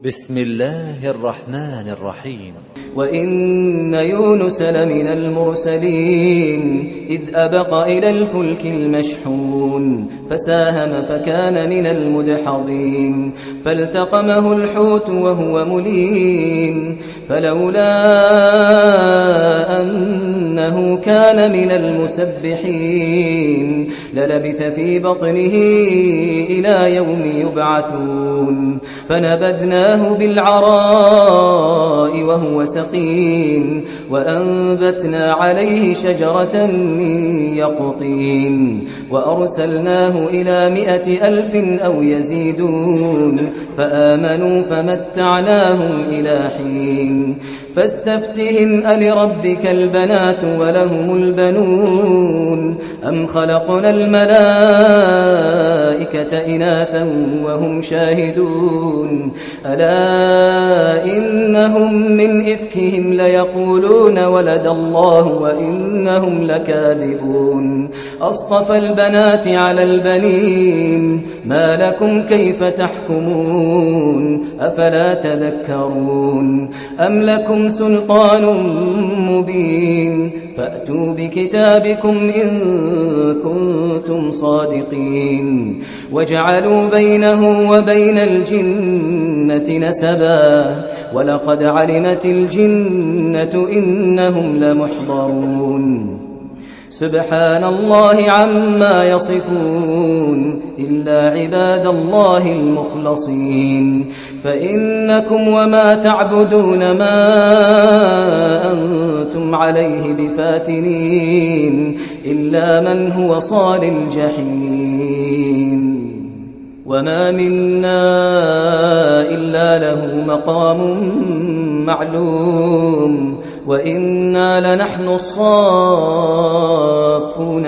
بسم الله الرحمن الرحيم. وإن يونس لمن المرسلين إذ أبق إلى الفلك المشحون فساهم فكان من المدحضين فالتقمه الحوت وهو مليم فلولا أنه كان من المسبحين للبث في بطنه إلى يوم يبعثون فنبذناه بالعراء وهو سقيم وأنبتنا عليه شجرة من يقطين وأرسلناه إلى 100,000 أو يزيدون فآمنوا فمتعناهم إلى حين فاستفتهم ألربك البنات ولهم البنون أم خلقنا الملائكة إناثا وهم شاهدون ألا إنهم من إفكهم ليقولون ولد الله وإنهم لكاذبون أصطفى البنات على البنين ما لكم كيف تحكمون أفلا تذكرون أم لكم سلطان مبين فأتوا بكتابكم إن كنتم صادقين وجعلوا بينه وبين الجنة نسبا ولقد علمت الجنة إنهم لمحضرون سبحان الله عما يصفون إلا عباد الله المخلصين فإنكم وما تعبدون ما أنتم عليه بفاتنين إلا من هو صال الجحيم وما منا إلا له مقام معلوم وإنا لنحن الصافون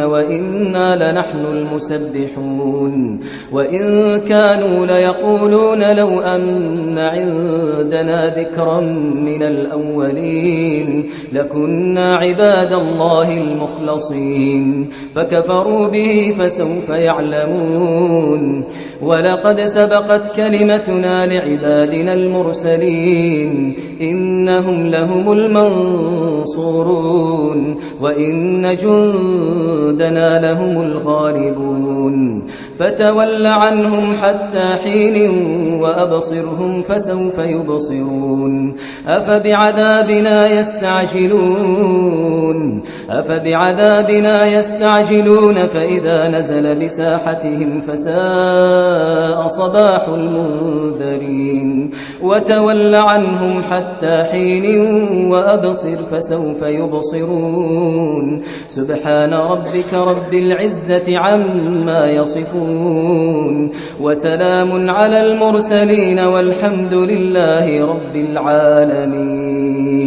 وإنا لنحن المسبحون وإن كانوا ليقولون لو أن عندنا ذكرا من الأولين لكنا عباد الله المخلصين فكفروا به فسوف يعلمون ولقد سبقت كلمتنا لعبادنا المرسلين إنهم لهم المنصورون وإن جندنا لهم الغالبون فتول عنهم حتى حين وأبصرهم فسوف يبصرون أفبعذابنا يستعجلون فإذا نزل بساحتهم فساء صباح المنذرين وتول عنهم حتى حين وأبصر فسوف يبصرون سبحان ربك رب العزة عما يصفون وسلام على المرسلين والحمد لله رب العالمين.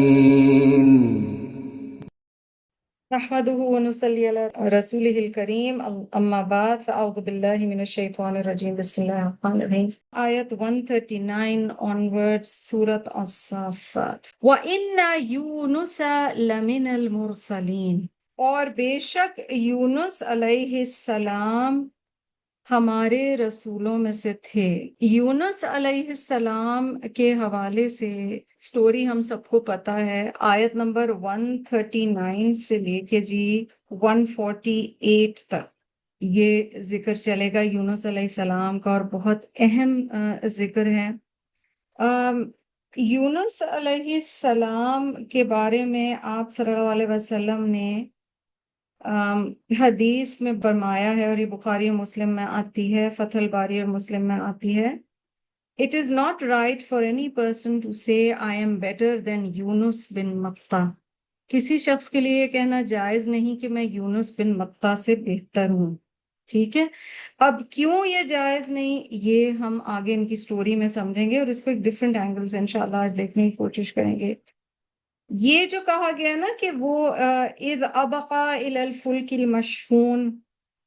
نحمده ونصلي على رسوله الكريم أما بعد فأعوذ بالله من الشيطان الرجيم بسم الله الرحمن الرحيم. آيat 139 onwards Surah As-Saffat. وَإِنَّ يُونُسَ لَمِنَ الْمُرْسَلِينَ اور بے شک یونس علیہ السلام ہمارے رسولوں میں سے تھے. یونس علیہ السلام کے حوالے سے سٹوری ہم سب کو پتہ ہے. آیت نمبر 139 سے لے کے 148 تک یہ ذکر چلے گا یونس علیہ السلام کا اور بہت اہم ذکر ہے. یونس علیہ السلام کے بارے میں آپ صلی اللہ علیہ وسلم نے حدیث میں فرمایا ہے اور یہ بخاری اور مسلم میں آتی ہے, فتح الباری اور مسلم میں آتی ہے. It is not right for any person to say I am better than Yunus bin Matta. کسی شخص کے لیے یہ کہنا جائز نہیں کہ میں یونس بن متا سے بہتر ہوں. ٹھیک ہے, اب کیوں یہ جائز نہیں یہ ہم آگے ان کی سٹوری میں سمجھیں گے اور اس کو ایک ڈیفرنٹ اینگل سے انشاءاللہ آج دیکھنے کی کوشش کریں گے. یہ جو کہا گیا نا کہ وہ اذ ابقا الی الفلک المشحون,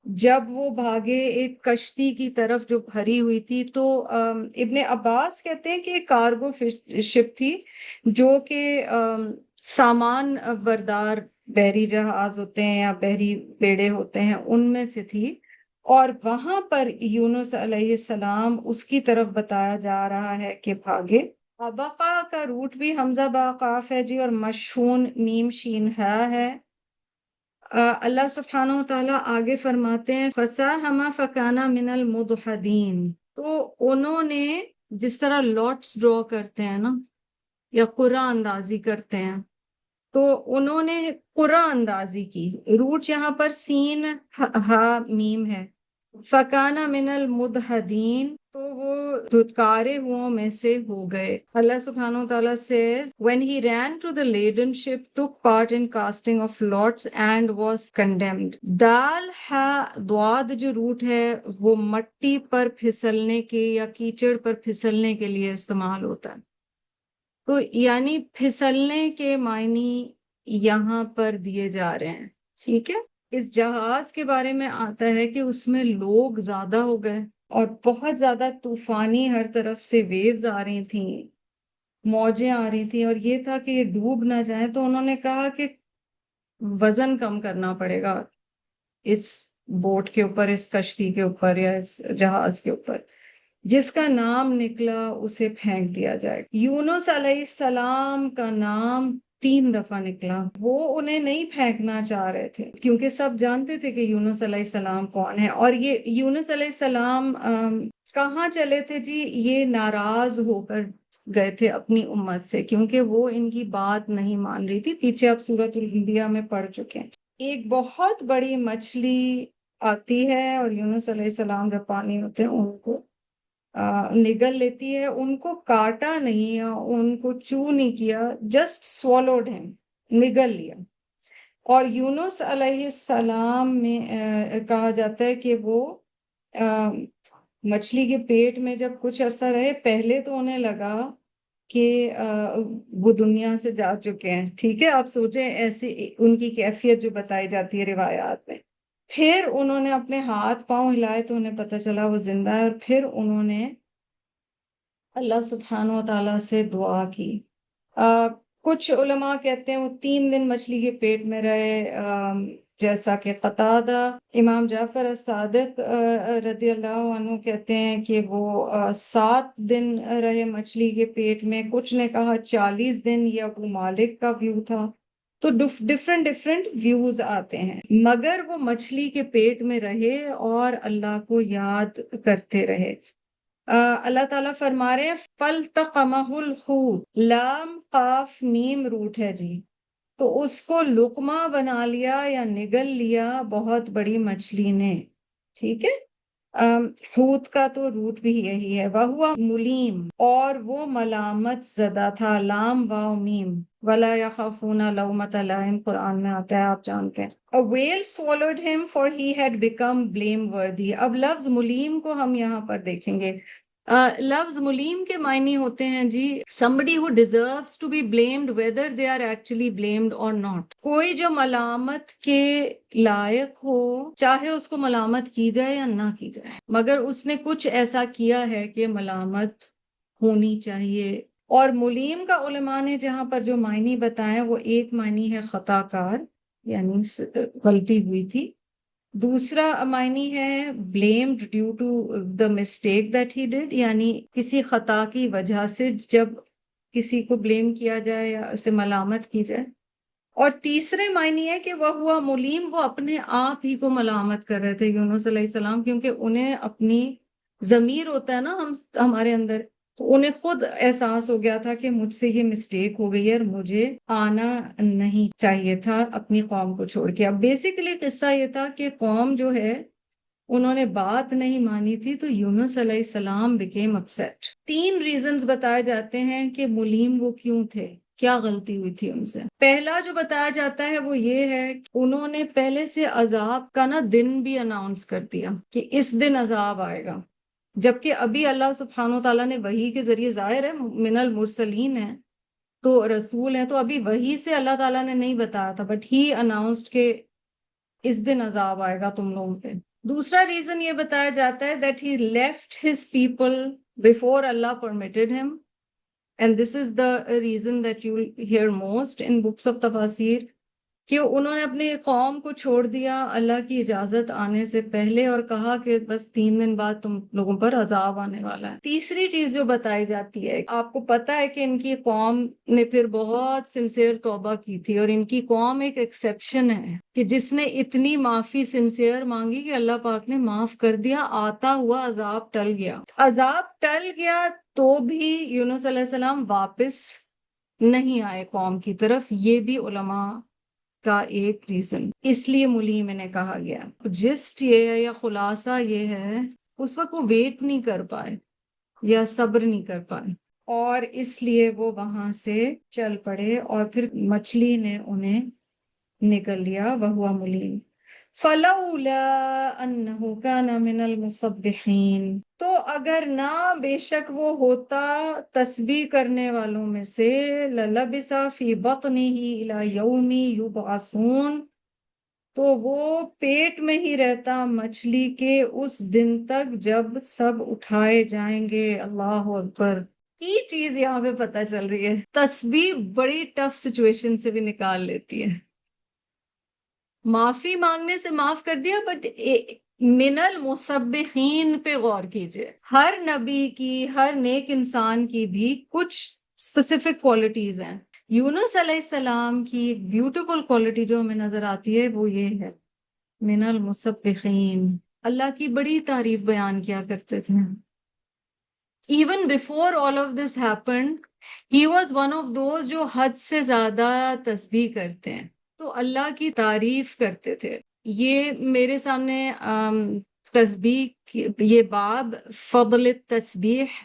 جب وہ بھاگے ایک کشتی کی طرف جو بھری ہوئی تھی, تو ابن عباس کہتے ہیں کہ ایک کارگو شپ تھی جو کہ سامان بردار بحری جہاز ہوتے ہیں یا بحری بیڑے ہوتے ہیں ان میں سے تھی, اور وہاں پر یونس علیہ السلام اس کی طرف بتایا جا رہا ہے کہ بھاگے۔ ابقا کا روٹ بھی حمزہ با قاف ہے جی، اور مشہون میم شین ہا ہے۔ اللہ سبحانہ و تعالیٰ آگے فرماتے ہیں فَسَاهَمَ فَكَانَ مِنَ الْمُدْحَضِينَ، تو انہوں نے جس طرح لاٹس ڈرا کرتے ہیں نا یا قرعہ اندازی کرتے ہیں، تو انہوں نے قرعہ اندازی کی۔ روٹ یہاں پر سین ہا میم ہے۔ فَكَانَ مِنَ الْمُدْحَضِينَ، تو وہ دھتکارے ہوں میں سے ہو گئے۔ اللہ سبحانہ و تعالیٰ says when he ran to the laden ship took part in casting of lots and was condemned۔ دال ہا دواد جو روٹ ہے وہ مٹی پر پھسلنے کے یا کیچڑ پر پھسلنے کے لیے استعمال ہوتا ہے، تو یعنی پھسلنے کے معنی یہاں پر دیے جا رہے ہیں، ٹھیک ہے۔ اس جہاز کے بارے میں آتا ہے کہ اس میں لوگ زیادہ ہو گئے اور بہت زیادہ طوفانی ہر طرف سے ویوز آ رہی تھیں، موجیں آ رہی تھیں، اور یہ تھا کہ یہ ڈوب نہ جائیں، تو انہوں نے کہا کہ وزن کم کرنا پڑے گا اس بوٹ کے اوپر، اس کشتی کے اوپر یا اس جہاز کے اوپر، جس کا نام نکلا اسے پھینک دیا جائے۔ یونس علیہ السلام کا نام 3 دفعہ نکلا۔ وہ انہیں نہیں پھینکنا چاہ رہے تھے کیونکہ سب جانتے تھے کہ یونس علیہ السلام کون ہے، اور یہ یونس علیہ السلام کہاں چلے تھے جی؟ یہ ناراض ہو کر گئے تھے اپنی امت سے، کیونکہ وہ ان کی بات نہیں مان رہی تھی۔ پیچھے آپ سورۃ الانبیاء میں پڑھ چکے ہیں۔ ایک بہت بڑی مچھلی آتی ہے اور یونس علیہ السلام جب پانی ہوتے ہیں ان کو نگل لیتی ہے، ان کو کاٹا نہیں یا ان کو چو نہیں کیا، جسٹ swallowed him، نگل لیا۔ اور یونس علیہ السلام میں کہا جاتا ہے کہ وہ مچھلی کے پیٹ میں جب کچھ عرصہ رہے، پہلے تو انہیں لگا کہ وہ دنیا سے جا چکے ہیں، ٹھیک ہے۔ آپ سوچیں ایسی ان کی کیفیت جو بتائی جاتی ہے روایات میں۔ پھر انہوں نے اپنے ہاتھ پاؤں ہلائے تو انہیں پتہ چلا وہ زندہ ہے، اور پھر انہوں نے اللہ سبحانہ و تعالیٰ سے دعا کی۔ کچھ علماء کہتے ہیں وہ 3 دن مچھلی کے پیٹ میں رہے، جیسا کہ قتادہ، امام جعفر الصادق رضی اللہ عنہ کہتے ہیں کہ وہ 7 دن رہے مچھلی کے پیٹ میں، کچھ نے کہا 40 دن، یہ ابو مالک کا ویو تھا۔ تو ڈفرینٹ ویوز آتے ہیں، مگر وہ مچھلی کے پیٹ میں رہے اور اللہ کو یاد کرتے رہے۔ اللہ تعالیٰ فرما رہے ہیں فَالْتَقَمَهُ الْحُوتُ، لام قاف میم روٹ ہے جی، تو اس کو لقمہ بنا لیا یا نگل لیا بہت بڑی مچھلی نے، ٹھیک ہے۔ حوت کا تو روٹ بھی یہی ہے۔ وَهُوَ ملیم، اور وہ ملامت زدہ تھا، لام واو میم۔ وَلَا يَخَافُونَ لَوْمَةَ لَائِمٍ قرآن میں آتا ہے، آپ جانتے ہیں۔ A whale swallowed him for he had become blameworthy۔ اب لفظ ملیم کو ہم یہاں پر دیکھیں گے۔ لفظ ملیم کے معنی ہوتے ہیں جی somebody who deserves to be blamed whether they are actually blamed or not۔ کوئی جو ملامت کے لائق ہو، چاہے اس کو ملامت کی جائے یا نہ کی جائے، مگر اس نے کچھ ایسا کیا ہے کہ ملامت ہونی چاہیے۔ اور ملیم کا علماء نے جہاں پر جو معنی بتائے وہ ایک معنی ہے خطا کار، یعنی غلطی ہوئی تھی۔ دوسرا معنی ہے blamed due to the mistake that he did، یعنی کسی خطا کی وجہ سے جب کسی کو blame کیا جائے یا اسے ملامت کی جائے۔ اور تیسرے معنی ہے کہ وہ ہوا ملیم، وہ اپنے آپ ہی کو ملامت کر رہے تھے یونس علیہ السلام، کیونکہ انہیں اپنی ضمیر ہوتا ہے نا ہمارے اندر، تو انہیں خود احساس ہو گیا تھا کہ مجھ سے یہ مسٹیک ہو گئی ہے اور مجھے آنا نہیں چاہیے تھا اپنی قوم کو چھوڑ کے۔ اب بیسیکلی قصہ یہ تھا کہ قوم جو ہے انہوں نے بات نہیں مانی تھی، تو یونس علیہ السلام became upset۔ 3 ریزنز بتائے جاتے ہیں کہ ملیم وہ کیوں تھے، کیا غلطی ہوئی تھی ان سے۔ پہلا جو بتایا جاتا ہے وہ یہ ہے کہ انہوں نے پہلے سے عذاب کا دن بھی اناؤنس کر دیا کہ اس دن عذاب آئے گا، جبکہ ابھی اللہ سبحانہ و تعالیٰ نے وحی کے ذریعے، ظاہر ہے من المرسلین ہے تو رسول ہے، تو ابھی وحی سے اللہ تعالیٰ نے نہیں بتایا تھا، بٹ ہی اناؤنسڈ کہ اس دن عذاب آئے گا تم لوگوں پہ۔ دوسرا ریزن یہ بتایا جاتا ہے that he left his people before Allah permitted him، and this is the reason that you will hear most in books of tafasir، کہ انہوں نے اپنی قوم کو چھوڑ دیا اللہ کی اجازت آنے سے پہلے اور کہا کہ بس 3 دن بعد تم لوگوں پر عذاب آنے والا ہے۔ تیسری چیز جو بتائی جاتی ہے، آپ کو پتہ ہے کہ ان کی قوم نے پھر بہت سنسیئر توبہ کی تھی، اور ان کی قوم ایک ایکسیپشن ہے کہ جس نے اتنی معافی سنسیئر مانگی کہ اللہ پاک نے معاف کر دیا، آتا ہوا عذاب ٹل گیا۔ عذاب ٹل گیا تو بھی یونس علیہ السلام واپس نہیں آئے قوم کی طرف، یہ بھی علماء کا ایک ریزن، اس لیے ملیم انہیں کہا گیا۔ جسٹ یہ ہے یا خلاصہ یہ ہے، اس وقت وہ ویٹ نہیں کر پائے یا صبر نہیں کر پائے، اور اس لیے وہ وہاں سے چل پڑے، اور پھر مچھلی نے انہیں نکل لیا، وہوا ملیم۔ فلولا انہ کان من المسبحین، تو اگر نہ بے شک وہ ہوتا تسبیح کرنے والوں میں سے، للبث فی بطنہ الی یوم یبعثون، تو وہ پیٹ میں ہی رہتا مچھلی کے اس دن تک جب سب اٹھائے جائیں گے۔ اللہ اکبر! کی چیز یہاں پہ پتہ چل رہی ہے، تسبیح بڑی ٹف سچویشن سے بھی نکال لیتی ہے۔ معافی مانگنے سے معاف کر دیا، بٹ من المسبحین پہ غور کیجئے، ہر نبی کی، ہر نیک انسان کی بھی کچھ اسپیسیفک کوالٹیز ہیں۔ یونس علیہ السلام کی ایک بیوٹیفل کوالٹی جو ہمیں نظر آتی ہے وہ یہ ہے، من المسبحین، اللہ کی بڑی تعریف بیان کیا کرتے تھے۔ Even before all of this happened, he was one of those جو حد سے زیادہ تسبیح کرتے ہیں، تو اللہ کی تعریف کرتے تھے۔ یہ میرے سامنے تسبیح یہ باب فضل التسبیح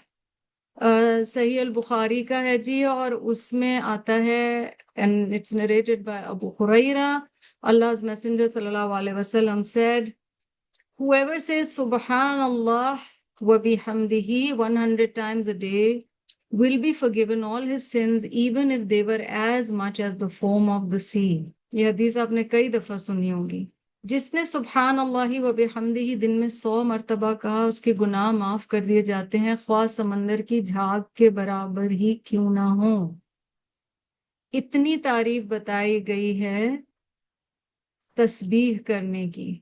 صحیح البخاری کا ہے جی، اور اس میں آتا ہے and it's narrated by Abu Huraira, Allah's Messenger sallallahu alaihi wasallam said, whoever says Subhanallah wa bihamdihi 100 times a day will be forgiven all his sins even if they were as much as the foam of the sea۔ یہ حدیث آپ نے کئی دفعہ سنی ہوگی۔ جس نے سبحان اللہ و بحمدہ دن میں 100 مرتبہ کہا، اس کے گناہ معاف کر دیے جاتے ہیں، خواہ سمندر کی جھاگ کے برابر ہی کیوں نہ ہوں۔ اتنی تعریف بتائی گئی ہے تسبیح کرنے کی،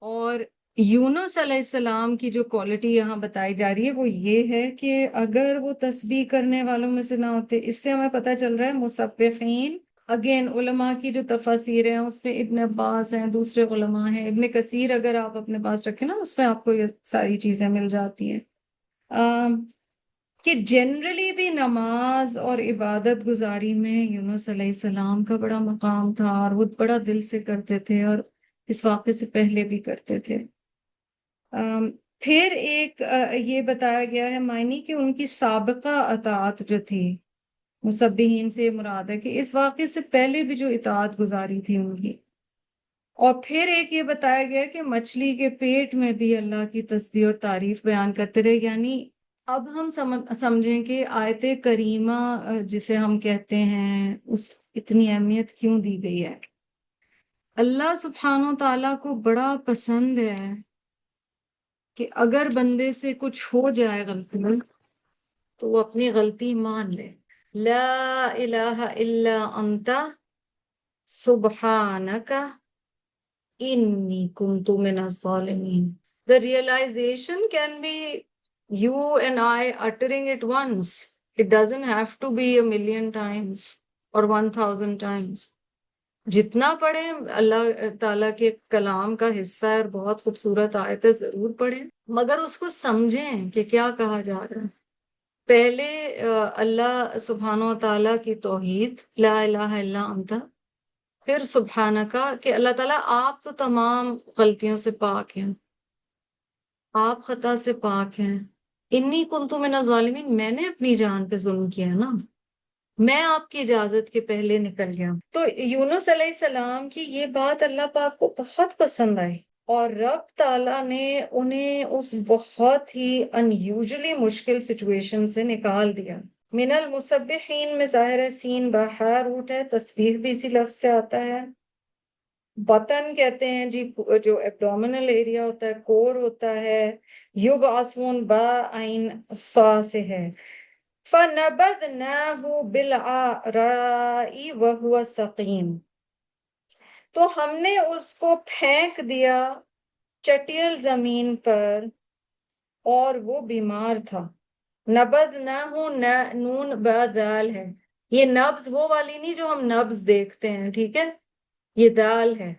اور یونس علیہ السلام کی جو کوالٹی یہاں بتائی جا رہی ہے وہ یہ ہے کہ اگر وہ تسبیح کرنے والوں میں سے نہ ہوتے، اس سے ہمیں پتہ چل رہا ہے مسبحین، اگین علماء کی جو تفاسیر ہیں اس میں ابن عباس ہیں، دوسرے علماء ہیں، ابن کثیر اگر آپ اپنے پاس رکھیں نا، اس میں آپ کو یہ ساری چیزیں مل جاتی ہیں کہ جنرلی بھی نماز اور عبادت گزاری میں یونس علیہ السلام کا بڑا مقام تھا، اور وہ بڑا دل سے کرتے تھے، اور اس واقعے سے پہلے بھی کرتے تھے۔ پھر ایک یہ بتایا گیا ہے معنی کہ ان کی سابقہ اطاعت جو تھی، مسبحین سے مراد ہے کہ اس واقعے سے پہلے بھی جو اطاعت گزاری تھی ان کی، اور پھر ایک یہ بتایا گیا کہ مچھلی کے پیٹ میں بھی اللہ کی تسبیح اور تعریف بیان کرتے رہے۔ یعنی اب ہم سمجھیں کہ آیت کریمہ جسے ہم کہتے ہیں، اس اتنی اہمیت کیوں دی گئی ہے۔ اللہ سبحانہ و تعالیٰ کو بڑا پسند ہے کہ اگر بندے سے کچھ ہو جائے غلطی تو وہ اپنی غلطی مان لے، لا الہ الا انت سبحانک انی کنت من الظالمین۔ The realization can be you and I uttering it once. It doesn't have to be 1,000,000 times or 1,000 times. جتنا پڑھیں، اللہ تعالیٰ کے کلام کا حصہ ہے اور بہت خوبصورت آیت ہے، ضرور پڑھیں، مگر اس کو سمجھیں کہ کیا کہا جا رہا ہے۔ پہلے اللہ سبحانہ و تعالیٰ کی توحید، لا الہ الا انت، پھر سبحانکا کہ اللہ تعالیٰ آپ تو تمام غلطیوں سے پاک ہیں، آپ خطا سے پاک ہیں۔ انی کنت من الظالمین، میں نے اپنی جان پہ ظلم کیا نا، میں آپ کی اجازت کے پہلے نکل گیا۔ تو یونس علیہ السلام کی یہ بات اللہ پاک کو بہت پسند آئی، اور رب تعالیٰ نے انہیں اس بہت ہی انیوژلی مشکل سچویشن سے نکال دیا۔ من المسبحین میں ظاہر ہے سین باہر روٹ ہے، تسبیح بھی اسی لفظ سے آتا ہے۔ بطن کہتے ہیں جی جو ایبڈومینل ایریا ہوتا ہے، کور ہوتا ہے۔ یبعثون با عین صا سے ہے۔ فَنَبَذْنَاهُ بِالْعَرَاءِ وَهُوَ سَقِيمٌ، تو ہم نے اس کو پھینک دیا چٹیل زمین پر اور وہ بیمار تھا. نبد نہ ہوں نون بدال ہے. یہ نبز وہ والی نہیں جو ہم نبز دیکھتے ہیں، ٹھیک ہے، یہ دال ہے.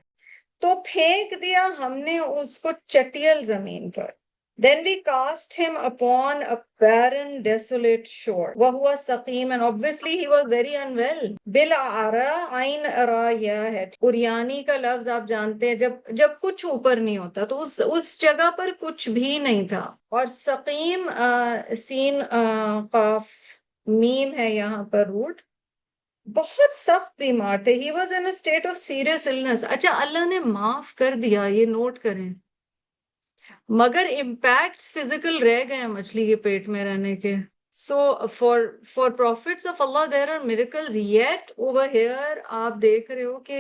تو پھینک دیا ہم نے اس کو چٹیل زمین پر. Then we cast him upon a barren, desolate shore. وَهُوَ سَقِيمٌ, and obviously he was very unwell. بِالْعَرَى عَيْنَ أَرَى ہے. اریانی کا لفظ آپ جانتے ہیں، جب کچھ اوپر نہیں ہوتا تو اس جگہ پر کچھ بھی نہیں تھا. اور سقیم سین قاف میم ہے یہاں پر روٹ، بہت سخت بیمار تھے. He was in state of serious illness. اچھا، اللہ نے معاف کر دیا، یہ نوٹ کریں، مگر امپیکٹس فزیکل رہ گئے ہیں مچھلی کے پیٹ میں رہنے کے. So for prophets of Allah there are miracles, yet over here آپ دیکھ رہے ہو کہ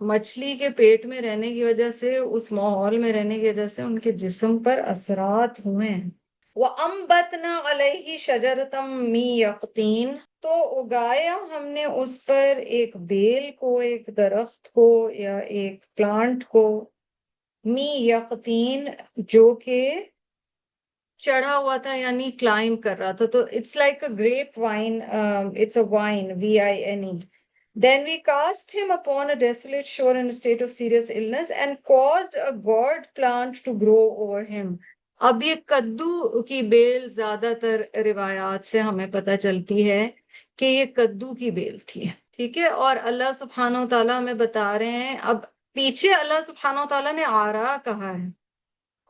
مچھلی کے پیٹ میں رہنے کی وجہ سے، اس ماحول میں رہنے کی وجہ سے ان کے جسم پر اثرات ہوئے ہیں. وَأَنبَتْنَا عَلَيْهِ شَجَرَةً مِّن يَقْطِينٍ، تو اگایا ہم نے اس پر ایک بیل کو، ایک درخت کو یا ایک پلانٹ کو، می یقطین، جو کہ چڑھا ہوا تھا یعنی کلائم کر رہا تھا. تو it's like a grape vine, it's a vine VINE. Then we cast him upon a desolate shore in a state of serious illness and caused a gourd plant to grow over him. اب یہ کدو کی بیل زیادہ تر روایات سے ہمیں پتہ چلتی ہے کہ یہ کدو کی بیل تھی، ٹھیک ہے. اور اللہ سبحانہ و تعالیٰ ہمیں بتا رہے ہیں، اب پیچھے اللہ سبحانہ و تعالیٰ نے آرا کہا ہے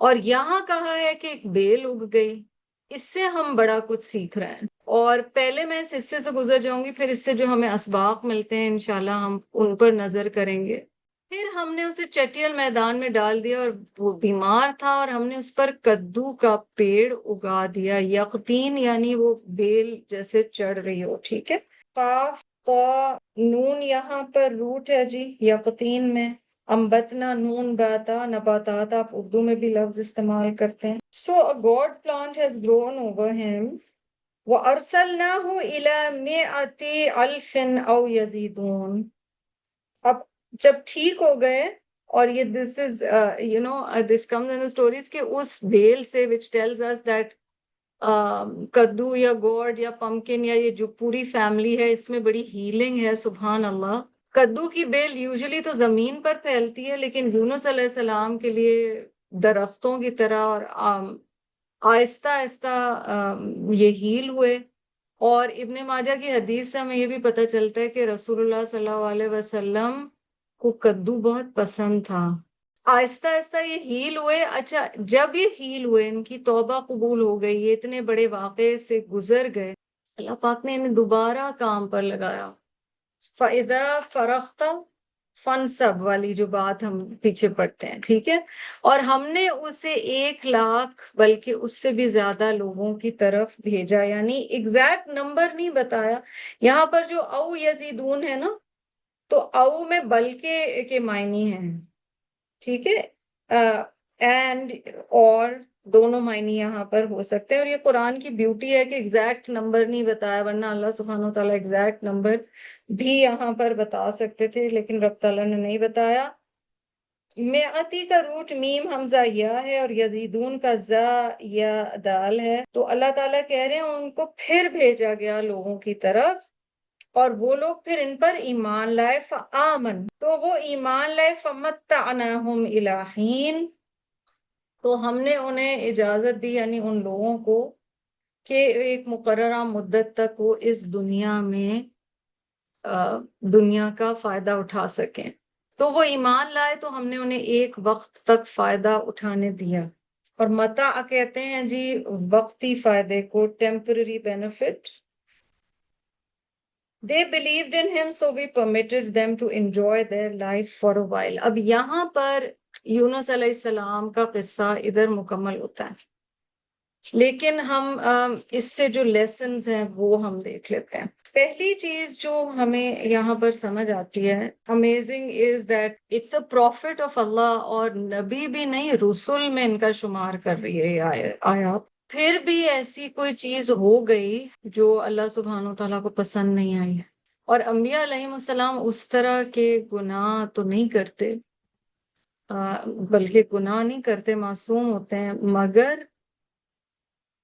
اور یہاں کہا ہے کہ ایک بیل اگ گئی. اس سے ہم بڑا کچھ سیکھ رہے ہیں. اور پہلے میں اس حصے سے گزر جاؤں گی، پھر اس سے جو ہمیں اسباق ملتے ہیں انشاءاللہ ہم ان پر نظر کریں گے. پھر ہم نے اسے چٹیل میدان میں ڈال دیا اور وہ بیمار تھا، اور ہم نے اس پر کدو کا پیڑ اگا دیا. یقطین یعنی وہ بیل جیسے چڑھ رہی ہو، ٹھیک ہے. قاف قا نون یہاں پر روٹ ہے جی یقطین میں. امبتنا نون باتا نباتات آپ اردو میں بھی لفظ استعمال کرتے ہیں. So a gourd plant has grown over him. وَأَرْسَلْنَاهُ إِلَى مِئَةِ أَلْفٍ أَوْ يَزِيدُونَ. اب جب ٹھیک ہو گئے، اور یہ this is this comes in the stories کہ اس بیل سے which tells us that کدو یا گورڈ یا پمکن یا یہ جو پوری فیملی ہے اس میں بڑی ہیلنگ ہے. سبحان اللہ. کدو کی بیل یوزلی تو زمین پر پھیلتی ہے، لیکن یونس علیہ السلام کے لیے درختوں کی طرح اور آہستہ آہستہ یہ ہیل ہوئے. اور ابن ماجہ کی حدیث سے ہمیں یہ بھی پتہ چلتا ہے کہ رسول اللہ صلی اللہ علیہ وسلم کو کدو بہت پسند تھا. آہستہ آہستہ یہ ہیل ہوئے. اچھا، جب یہ ہیل ہوئے، ان کی توبہ قبول ہو گئی، یہ اتنے بڑے واقعے سے گزر گئے، اللہ پاک نے انہیں دوبارہ کام پر لگایا. فَإِذَا فَرَغْتَ فَانْصَبْ والی جو بات ہم پیچھے پڑھتے ہیں، ٹھیک ہے. اور ہم نے اسے 1,00,000 بلکہ اس سے بھی زیادہ لوگوں کی طرف بھیجا. یعنی ایگزیکٹ نمبر نہیں بتایا یہاں پر. جو او یزیدون ہے نا، تو او میں بلکہ کے معنی ہیں، ٹھیک ہے. اینڈ اور دونوں معنی یہاں پر ہو سکتے ہیں. اور یہ قرآن کی بیوٹی ہے کہ ایگزیکٹ نمبر نہیں بتایا، ورنہ اللہ سبحانہ وتعالیٰ ایگزیکٹ نمبر بھی یہاں پر بتا سکتے تھے، لیکن رب تعالیٰ نے نہیں بتایا. میعتی کا روٹ میم حمزہ یا ہے اور یزیدون کا زا یا دال ہے. تو اللہ تعالیٰ کہہ رہے ہیں ان کو پھر بھیجا گیا لوگوں کی طرف، اور وہ لوگ پھر ان پر ایمان لائے. فآمن، تو وہ ایمان لائے. فمتعناہم الی حین، تو ہم نے انہیں اجازت دی، یعنی ان لوگوں کو، کہ ایک مقررہ مدت تک وہ اس دنیا میں دنیا کا فائدہ اٹھا سکیں. تو وہ ایمان لائے تو ہم نے انہیں ایک وقت تک فائدہ اٹھانے دیا. اور متاع کہتے ہیں جی وقتی فائدے کو، temporary benefit. They believed in him, so we permitted them to enjoy their life for a while. اب یہاں پر یونس علیہ السلام کا قصہ ادھر مکمل ہوتا ہے، لیکن ہم اس سے جو لیسنز ہیں وہ ہم دیکھ لیتے ہیں. پہلی چیز جو ہمیں یہاں پر سمجھ آتی ہے، amazing is that it's a prophet of Allah, اور نبی بھی نہیں، رسول میں ان کا شمار کر رہی ہے یہ آیات. پھر بھی ایسی کوئی چیز ہو گئی جو اللہ سبحانہ و تعالیٰ کو پسند نہیں آئی ہے. اور انبیاء علیہ السلام اس طرح کے گناہ تو نہیں کرتے، بلکہ گناہ نہیں کرتے، معصوم ہوتے ہیں، مگر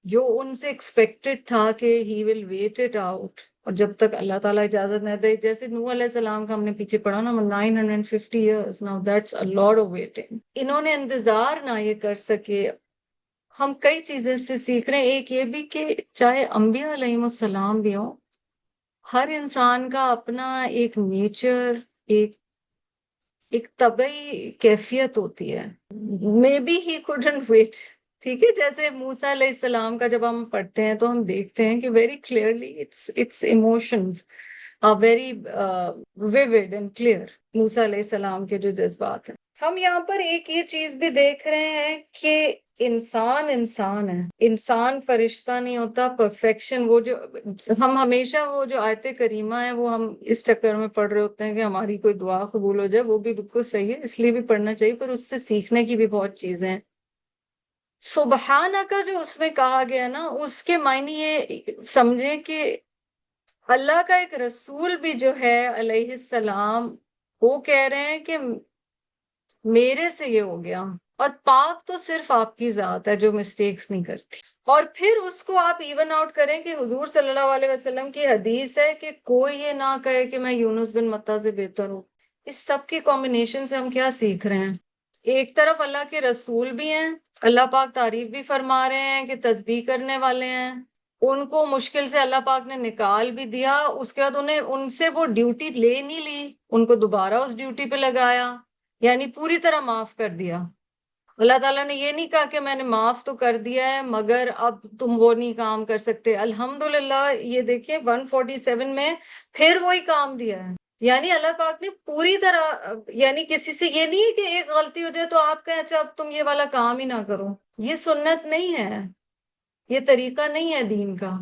جو ان سے ایکسپیکٹڈ تھا کہ ہی ول ویٹ اٹ آؤٹ، اور جب تک اللہ تعالیٰ اجازت نہ دے، جیسے نوح علیہ السلام کا ہم نے پیچھے پڑھا نا 950 years، now that's a lot of waiting، انہوں نے انتظار نہ یہ کر سکے۔ ہم کئی چیزیں سے سیکھ رہے ہیں، ایک یہ بھی کہ چاہے انبیاء علیہ السلام بھی ہوں، ہر انسان کا اپنا ایک نیچر، ایک طبعی کیفیت ہوتی ہے، may be he couldn't wait، ٹھیک ہے؟ جیسے موسیٰ علیہ السلام کا جب ہم پڑھتے ہیں تو ہم دیکھتے ہیں کہ very clearly its emotions are very vivid and clear، موسیٰ علیہ السلام کے جو جذبات ہیں۔ ہم یہاں پر ایک یہ چیز بھی دیکھ رہے ہیں کہ انسان ہے، انسان فرشتہ نہیں ہوتا، پرفیکشن، وہ جو ہم ہمیشہ وہ جو آیت کریمہ ہے وہ ہم اس چکر میں پڑھ رہے ہوتے ہیں کہ ہماری کوئی دعا قبول ہو جائے، وہ بھی بالکل صحیح ہے، اس لیے بھی پڑھنا چاہیے، پر اس سے سیکھنے کی بھی بہت چیزیں ہیں۔ سبحانہ کا جو اس میں کہا گیا نا، اس کے معنی یہ سمجھیں کہ اللہ کا ایک رسول بھی جو ہے علیہ السلام، وہ کہہ رہے ہیں کہ میرے سے یہ ہو گیا، اور پاک تو صرف آپ کی ذات ہے جو مسٹیکس نہیں کرتی۔ اور پھر اس کو آپ ایون آؤٹ کریں کہ حضور صلی اللہ علیہ وسلم کی حدیث ہے کہ کوئی یہ نہ کہے کہ میں یونس بن متی سے بہتر ہوں۔ اس سب کی کمبینیشن سے ہم کیا سیکھ رہے ہیں؟ ایک طرف اللہ کے رسول بھی ہیں، اللہ پاک تعریف بھی فرما رہے ہیں کہ تسبیح کرنے والے ہیں، ان کو مشکل سے اللہ پاک نے نکال بھی دیا، اس کے بعد انہیں ان سے وہ ڈیوٹی لے نہیں لی، ان کو دوبارہ اس ڈیوٹی پہ لگایا، یعنی پوری طرح معاف کر دیا۔ اللہ تعالیٰ نے یہ نہیں کہا کہ میں نے معاف تو کر دیا ہے مگر اب تم وہ نہیں کام کر سکتے۔ الحمدللہ یہ دیکھیں 147 میں پھر وہی کام دیا ہے، یعنی اللہ پاک نے پوری طرح، یعنی کسی سے یہ نہیں ہے کہ ایک غلطی ہو جائے تو آپ کہیں اچھا اب تم یہ والا کام ہی نہ کرو، یہ سنت نہیں ہے، یہ طریقہ نہیں ہے دین کا۔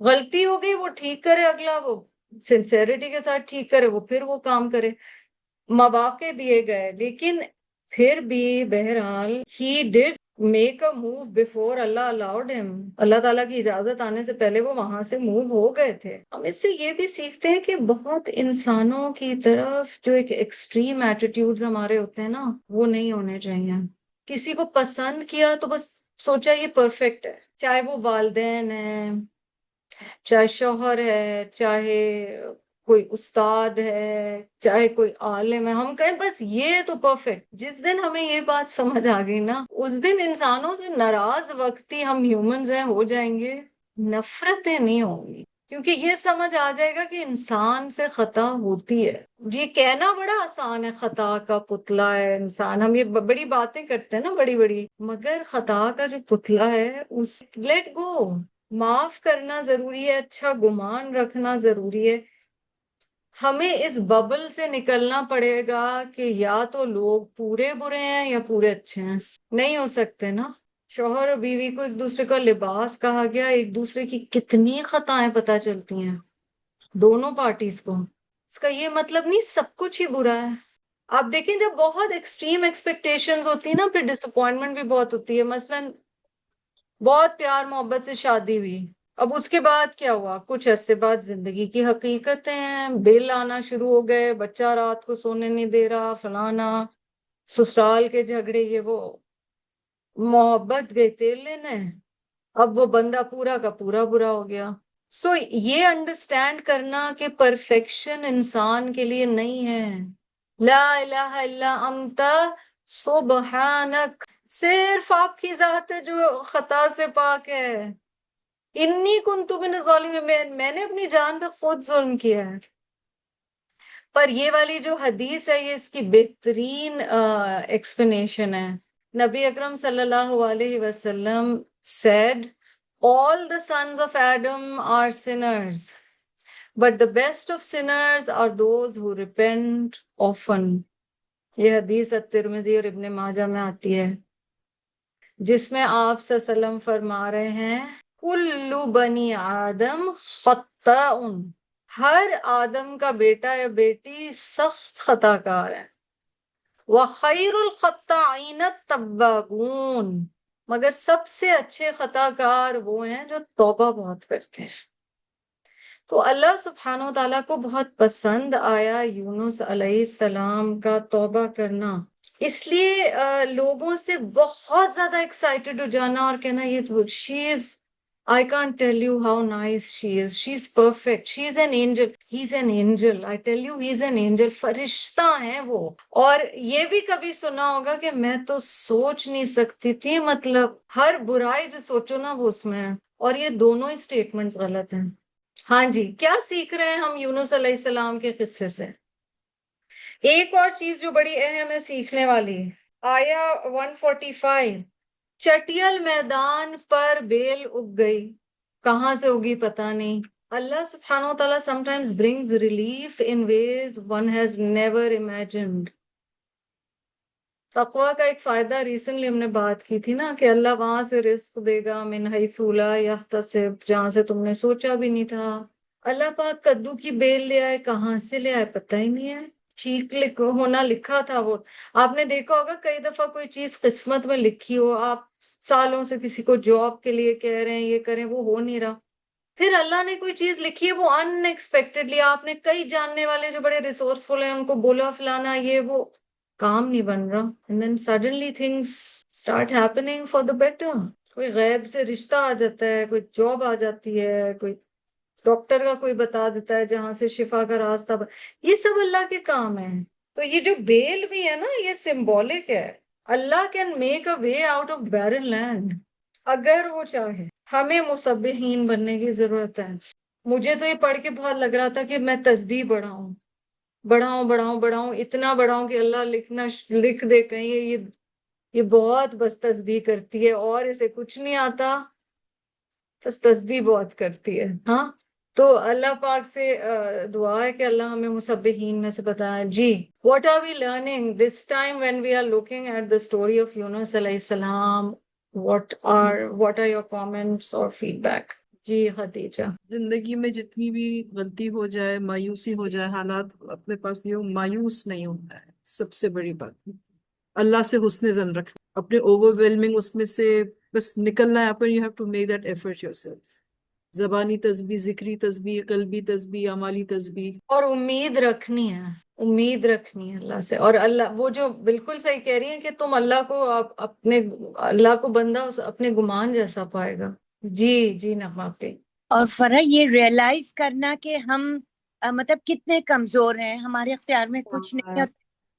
غلطی ہو گئی وہ ٹھیک کرے اگلا، وہ سنسیئرٹی کے ساتھ ٹھیک کرے، وہ پھر وہ کام کرے، مواقع دیے گئے، لیکن پھر بھی بہرحال he did make a move before Allah allowed him، اللہ تعالیٰ کی اجازت آنے سے پہلے وہ وہاں سے موو ہو گئے تھے۔ ہم اس سے یہ بھی سیکھتے ہیں کہ بہت انسانوں کی طرف جو ایک ایکسٹریم ایٹیٹیوڈز ہمارے ہوتے ہیں نا، وہ نہیں ہونے چاہیے۔ کسی کو پسند کیا تو بس سوچا یہ پرفیکٹ ہے، چاہے وہ والدین ہیں، چاہے شوہر ہے، چاہے کوئی استاد ہے، چاہے کوئی عالم ہے، ہم کہیں بس یہ تو پرفیکٹ۔ جس دن ہمیں یہ بات سمجھ آ گئی نا، اس دن انسانوں سے ناراض وقتی ہم ہیومنز ہیں ہو جائیں گے، نفرتیں نہیں ہوں گی، کیونکہ یہ سمجھ آ جائے گا کہ انسان سے خطا ہوتی ہے۔ یہ کہنا بڑا آسان ہے، خطا کا پتلا ہے انسان، ہم یہ بڑی باتیں کرتے ہیں نا بڑی بڑی، مگر خطا کا جو پتلا ہے اس لیٹ گو، معاف کرنا ضروری ہے، اچھا گمان رکھنا ضروری ہے۔ ہمیں اس ببل سے نکلنا پڑے گا کہ یا تو لوگ پورے برے ہیں یا پورے اچھے ہیں، نہیں ہو سکتے نا۔ شوہر اور بیوی کو ایک دوسرے کا لباس کہا گیا، ایک دوسرے کی کتنی خطائیں پتہ چلتی ہیں دونوں پارٹیز کو، اس کا یہ مطلب نہیں سب کچھ ہی برا ہے۔ آپ دیکھیں جب بہت ایکسٹریم ایکسپیکٹیشنز ہوتی ہیں نا، پھر ڈس اپوائنٹمنٹ بھی بہت ہوتی ہے۔ مثلاً بہت پیار محبت سے شادی ہوئی، اب اس کے بعد کیا ہوا؟ کچھ عرصے بعد زندگی کی حقیقتیں ہیں، بل آنا شروع ہو گئے، بچہ رات کو سونے نہیں دے رہا، فلانا، سسرال کے جھگڑے، یہ وہ، محبت گئی تیل لینے، اب وہ بندہ پورا کا پورا برا ہو گیا۔ سو یہ انڈرسٹینڈ کرنا کہ پرفیکشن انسان کے لیے نہیں ہے، لا الہ الا انت سبحانک، صرف آپ کی ذات ہے جو خطا سے پاک ہے۔ انی کنت من الظالمین، میں نے اپنی جان پہ خود ظلم کیا ہے۔ پر یہ والی جو حدیث ہے یہ اس کی بہترین ایکسپلینیشن ہے۔ نبی اکرم صلی اللہ علیہ وسلم said all the sons of Adam are sinners but the best of sinners are those who repent often۔ یہ حدیث الترمذی اور ابن ماجہ میں آتی ہے، جس میں آپ صلی اللہ علیہ وسلم فرما رہے ہیں کل بنی آدم خطاء، ہر آدم کا بیٹا یا بیٹی سخت خطا کار ہے، وخیر الخطائین التوابون، مگر سب سے اچھے خطا کار وہ ہیں جو توبہ بہت کرتے ہیں۔ تو اللہ سبحانہ و تعالیٰ کو بہت پسند آیا یونس علیہ السلام کا توبہ کرنا، اس لیے لوگوں سے بہت زیادہ ایکسائٹیڈ ہو جانا اور کہنا یہ شی از، I can't tell you how nice she is. She's perfect. She's an angel. He's an angel. I tell you, he's an angel. فرشتہ ہیں وہ. اور یہ بھی کبھی سنا ہوگا کہ میں تو سوچ نہیں سکتی تھی، مطلب ہر برائی جو سوچو نا وہ اس میں ہے. اور یہ دونوں ہی سٹیٹمنٹس غلط ہیں. ہاں جی، کیا سیکھ رہے ہیں ہم یونس علیہ السلام کے قصے سے؟ ایک اور چیز جو بڑی اہم ہے سیکھنے والی، آیا 145، چٹیل میدان پر بیل اگ گئی، کہاں سے اگی پتہ نہیں. اللہ سبحانہ و تعالیٰ sometimes brings relief in ways one has never imagined. تقوی کا ایک فائدہ ریسنٹلی ہم نے بات کی تھی نا کہ اللہ وہاں سے رزق دے گا من حیث لا یحتسب، جہاں سے تم نے سوچا بھی نہیں تھا. اللہ پاک کدو کی بیل لے آئے، کہاں سے لے آئے پتہ ہی نہیں ہے. ٹھیک ہونا لکھا تھا وہ. آپ نے دیکھا ہوگا کئی دفعہ کوئی چیز قسمت میں لکھی ہو، آپ سالوں سے کسی کو جاب کے لیے کہہ رہے ہیں یہ کریں، وہ ہو نہیں رہا، پھر اللہ نے کوئی چیز لکھی ہے وہ ان ایکسپیکٹڈلی، آپ نے کئی جاننے والے جو بڑے ریسورسفل ہیں ان کو بولا فلانا یہ وہ، کام نہیں بن رہا، and then suddenly things start happening for the better. کوئی غیب سے رشتہ آ جاتا ہے، کوئی جاب آ جاتی ہے، کوئی ڈاکٹر کا کوئی بتا دیتا ہے جہاں سے شفا کا راستہ یہ سب اللہ کے کام ہیں. تو یہ جو بیل بھی ہے نا یہ سمبولک ہے. Allah can make a way out of barren land اگر وہ چاہے. ہمیں مسبحین بننے کی ضرورت ہے. مجھے تو یہ پڑھ کے بہت لگ رہا تھا کہ میں تسبیح بڑھاؤں اتنا بڑھاؤں کہ اللہ لکھ دے کہیں یہ بہت بس تسبیح کرتی ہے اور اسے کچھ نہیں آتا، بس تسبیح بہت کرتی ہے. ہاں تو اللہ پاک سے دعا ہے کہ اللہ ہمیں مسبحین میں سے بتائیں. جی what are we learning this time when we are looking at the story of Yunus علیہ السلام? what are your comments or feedback? جی خدیجہ. زندگی میں جتنی بھی غلطی ہو جائے، مایوسی ہو جائے، حالات اپنے پاس نہیں ہو، مایوس نہیں ہونا ہے. سب سے بڑی بات اللہ سے حسن ظن رکھنا، اپنے اوور ویلمنگ اس میں سے بس نکلنا ہے. You have to make that effort yourself. زبانی تسبیح، ذکری تسبیح، قلبی تسبیح، عملی تسبیح. اور امید رکھنی ہے اللہ سے. اور اللہ وہ جو بالکل صحیح کہہ رہی ہیں کہ تم اللہ کو اپنے اللہ کو بندہ اپنے گمان جیسا پائے گا. جی نغمہ پہ. اور فرح یہ ریئلائز کرنا کہ ہم مطلب کتنے کمزور ہیں، ہمارے اختیار میں کچھ نہیں ہے.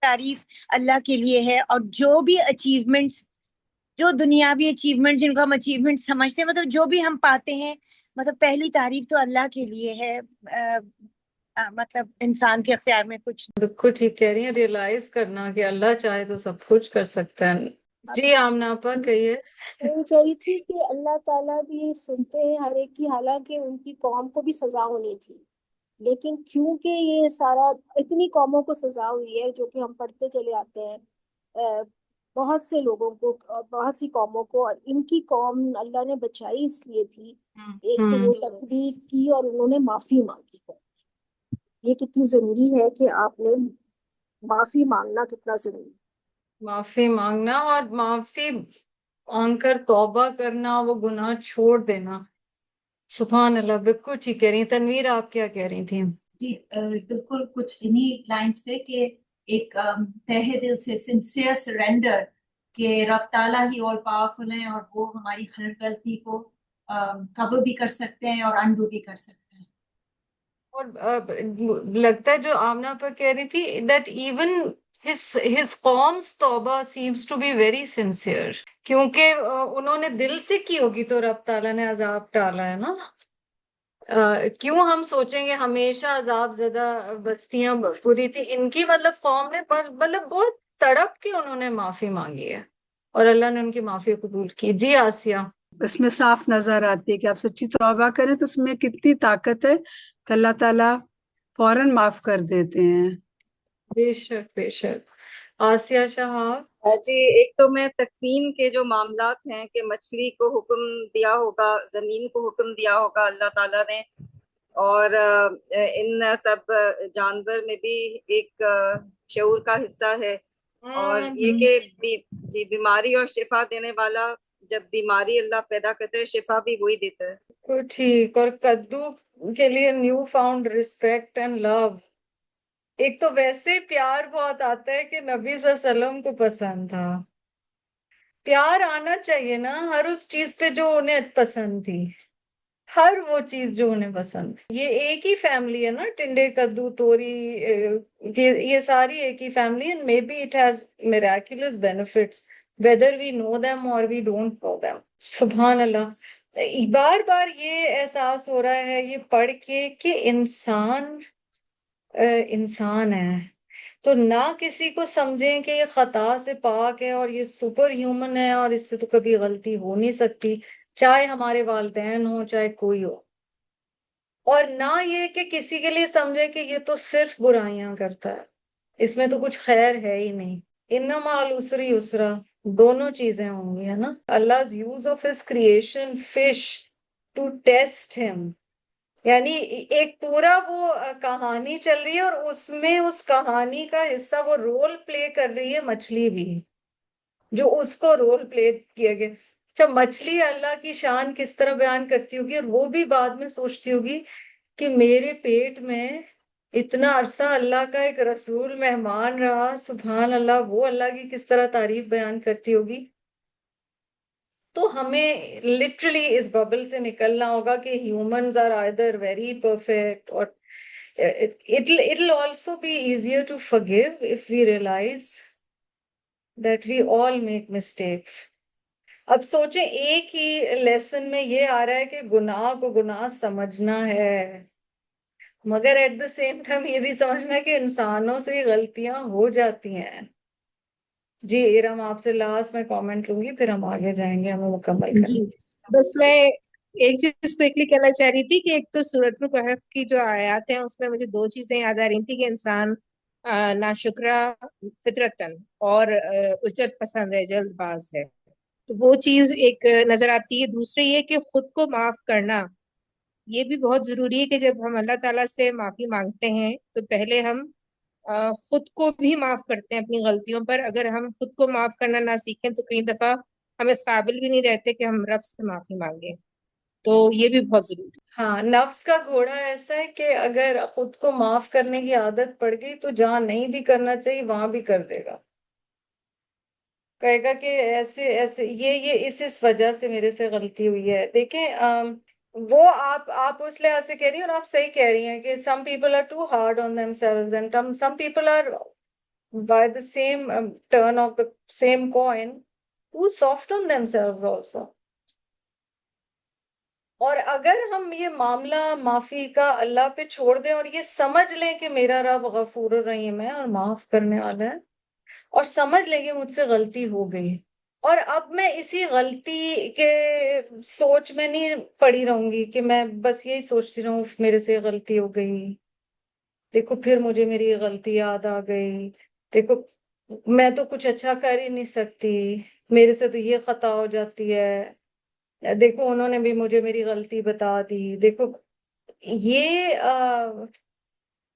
تعریف اللہ کے لیے ہے. اور جو بھی اچیومنٹس، جو دنیاوی اچیومنٹ جن کو ہم اچیومنٹ سمجھتے ہیں، مطلب جو بھی ہم پاتے ہیں، مطلب پہلی تعریف تو اللہ کے لیے ہے. مطلب انسان کے اختیار میں کچھ نہیں. بالکل ٹھیک کہہ رہی ہیں، ریئلائز کرنا کہ اللہ چاہے تو سب کچھ کر سکتا ہے. جی آمنہ آپا کہیے. میں کہہ رہی تھی کہ اللہ تعالیٰ بھی سنتے ہیں ہر ایک کی، حالانکہ ان کی قوم کو بھی سزا ہونی تھی، لیکن کیونکہ یہ سارا اتنی قوموں کو سزا ہوئی ہے جو کہ ہم پڑھتے چلے آتے ہیں، بہت سے لوگوں کو، بہت سی قوموں کو، اور ان کی قوم اللہ نے بچائی اس لیے تھی. ایک تو وہ تسبیح کی اور انہوں نے معافی مانگی. یہ کتنی ضروری ہے کہ آپ نے معافی مانگنا کتنا ضروری ہے. معافی مانگنا اور معافی مانگ کر توبہ کرنا، وہ گناہ چھوڑ دینا. سبحان اللہ، بالکل ٹھیک کہہ رہی ہیں. تنویر آپ کیا کہہ رہی تھیں؟ جی بالکل کچھ انہی لائنز پہ کہ ایک تہہ دل سے سنسیئر سرینڈر کہ رب تعالیٰ ہی آل پاورفل ہیں اور وہ ہماری ہر غلطی کو کور بھی کر سکتے ہیں اور انڈو بھی کر سکتے ہیں. اور لگتا ہے جو آمنہ پر کہہ رہی تھی that even his قوم's توبہ seems to be very sincere، کیونکہ انہوں نے دل سے کی ہوگی تو رب تعالیٰ نے عذاب ٹالا ہے نا. کیوں ہم سوچیں گے ہمیشہ عذاب زدہ بستیاں پوری تھی؟ ان کی مطلب قوم نے مطلب بہت تڑپ کے انہوں نے معافی مانگی ہے اور اللہ نے ان کی معافی قبول کی. جی آسیہ. اس میں صاف نظر آتی ہے کہ آپ سچی توبہ کریں تو اس میں کتنی طاقت ہے کہ اللہ تعالیٰ فوراً معاف کر دیتے ہیں. بے شک بے شک. آسیہ شہاب. جی ایک تو میں تکوین کے جو معاملات ہیں کہ مچھلی کو حکم دیا ہوگا، زمین کو حکم دیا ہوگا اللہ تعالیٰ نے، اور ان سب جانور میں بھی ایک شعور کا حصہ ہے. اور یہ کہ جی بیماری اور شفا دینے والا جب بیماری اللہ پیدا کرتا ہے شفا بھی وہی دیتا ہے. ٹھیک. اور کدو کے لیے نیو فاؤنڈ ریسپیکٹ اینڈ لو. ایک تو ویسے پیار بہت آتا ہے کہ نبی صلی اللہ علیہ وسلم کو پسند تھا. پیار آنا چاہیے نا ہر اس چیز پہ جو انہیں پسند تھی، ہر وہ چیز جو انہیں پسند تھی. یہ ایک ہی فیملی ہے نا، ٹنڈے کدو توری، یہ ساری ایک ہی family. And maybe it has miraculous benefits whether we know them or we don't know them. سبحان اللہ. بار بار یہ احساس ہو رہا ہے یہ پڑھ کے کہ انسان انسان ہے، تو نہ کسی کو سمجھیں کہ یہ خطا سے پاک ہے اور یہ سپر ہیومن ہے اور اس سے تو کبھی غلطی ہو نہیں سکتی، چاہے ہمارے والدین ہوں چاہے کوئی ہو. اور نہ یہ کہ کسی کے لیے سمجھے کہ یہ تو صرف برائیاں کرتا ہے، اس میں تو کچھ خیر ہے ہی نہیں. انما العسر یسرا، دونوں چیزیں ہوں گی، ہے نا. Allah's use of his creation fish to test him، یعنی ایک پورا وہ کہانی چل رہی ہے اور اس میں اس کہانی کا حصہ وہ رول پلے کر رہی ہے مچھلی بھی، جو اس کو رول پلے کیا گیا. اچھا، مچھلی اللہ کی شان کس طرح بیان کرتی ہوگی، اور وہ بھی بعد میں سوچتی ہوگی کہ میرے پیٹ میں اتنا عرصہ اللہ کا ایک رسول مہمان رہا. سبحان اللہ، وہ اللہ کی کس طرح تعریف بیان کرتی ہوگی. تو ہمیں لٹرلی اس ببل سے نکلنا ہوگا کہ humans are either very perfect, اور it'll also be easier to forgive if we realize that we all make mistakes. اب سوچیں ایک ہی لیسن میں یہ آ رہا ہے کہ گناہ کو گناہ سمجھنا ہے، مگر ایٹ دا سیم ٹائم یہ بھی سمجھنا ہے کہ انسانوں سے غلطیاں ہو جاتی ہیں. جی ارم، آپ سے لاسٹ میں کامنٹ لوں گی، پھر ہم آگے جائیں گے، ہمیں مکمل کریں جی گے. بس میں ایک چیز کوئکلی کہنا چاہ رہی تھی کہ ایک تو سورۃ الکہف کی جو آیات ہیں اس میں مجھے دو چیزیں یاد آ رہی تھی کہ انسان ناشکرا فطرتاً اور اجرت پسند ہے، جلد باز ہے، تو وہ چیز ایک نظر آتی ہے. دوسرے یہ کہ خود کو معاف کرنا، یہ بھی بہت ضروری ہے کہ جب ہم اللہ تعالیٰ سے معافی مانگتے ہیں تو پہلے ہم خود کو بھی معاف کرتے ہیں اپنی غلطیوں پر. اگر ہم خود کو معاف کرنا نہ سیکھیں تو کئی دفعہ ہم اس قابل بھی نہیں رہتے کہ ہم رب سے معافی مانگیں، تو یہ بھی بہت ضروری ہے. ہاں، نفس کا گھوڑا ایسا ہے کہ اگر خود کو معاف کرنے کی عادت پڑ گئی تو جہاں نہیں بھی کرنا چاہیے وہاں بھی کر دے گا، کہے گا کہ ایسے ایسے یہ اس وجہ سے میرے سے غلطی ہوئی ہے. دیکھیں وہ آپ اس لحاظ سے کہہ رہی ہیں اور آپ صحیح کہہ رہی ہیں کہ some people are too hard on themselves and some people are by the same turn of the same coin too soft on themselves also. اور اگر ہم یہ معاملہ معافی کا اللہ پہ چھوڑ دیں اور یہ سمجھ لیں کہ میرا رب غفور الرحیم ہے اور معاف کرنے والا ہے، اور سمجھ لیں کہ مجھ سے غلطی ہو گئی، اور اب میں اسی غلطی کے سوچ میں نہیں پڑی رہوں گی کہ میں بس یہی سوچتی رہوں میرے سے غلطی ہو گئی، دیکھو پھر مجھے میری غلطی یاد آ گئی، دیکھو میں تو کچھ اچھا کر ہی نہیں سکتی، میرے سے تو یہ خطا ہو جاتی ہے، دیکھو انہوں نے بھی مجھے میری غلطی بتا دی. دیکھو یہ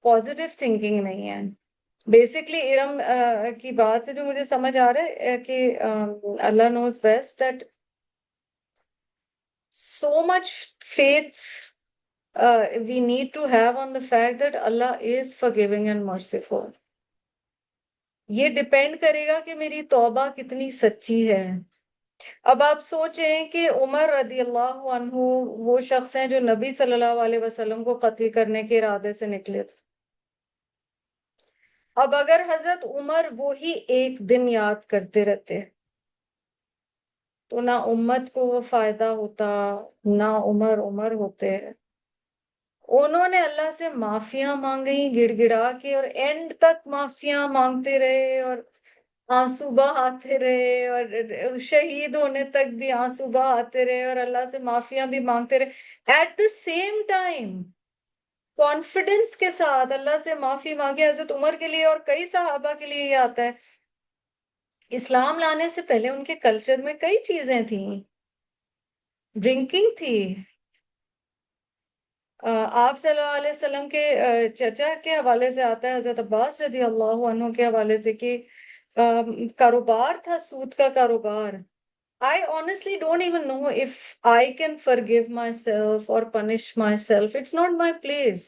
پازیٹیو تھنکنگ نہیں ہے. بیسکلی ارم کی بات سے جو مجھے سمجھ آ رہا ہے کہ Allah knows best that so much faith we need to have on the fact that Allah is forgiving and merciful. یہ ڈپینڈ کرے گا کہ میری توبہ کتنی سچی ہے. اب آپ سوچیں کہ عمر رضی اللہ عنہ وہ شخص ہیں جو نبی صلی اللہ علیہ وسلم کو قتل کرنے کے ارادے سے نکلے تھے. اب اگر حضرت عمر وہی ایک دن یاد کرتے رہتے تو نہ امت کو وہ فائدہ ہوتا، نہ عمر ہوتے. انہوں نے اللہ سے معافیاں مانگی گڑ گڑا کے، اور اینڈ تک معافیاں مانگتے رہے اور آنسو بہاتے رہے، اور شہید ہونے تک بھی آنسو بہاتے رہے اور اللہ سے معافیاں بھی مانگتے رہے. At the same time confidence کے ساتھ اللہ سے معافی مانگے. حضرت عمر کے لیے اور کئی صحابہ کے لیے یہ آتا ہے. اسلام لانے سے پہلے ان کے کلچر میں کئی چیزیں تھیں. ڈرنکنگ تھی. آپ صلی اللہ علیہ وسلم کے چچا کے حوالے سے آتا ہے، حضرت عباس رضی اللہ عنہ کے حوالے سے، کہ کاروبار تھا سود کا کاروبار. I honestly don't even know if I can forgive myself or punish myself. It's not my place.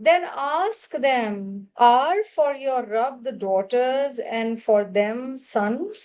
then ask them, are for your Rabb the daughters and for them sons?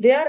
they are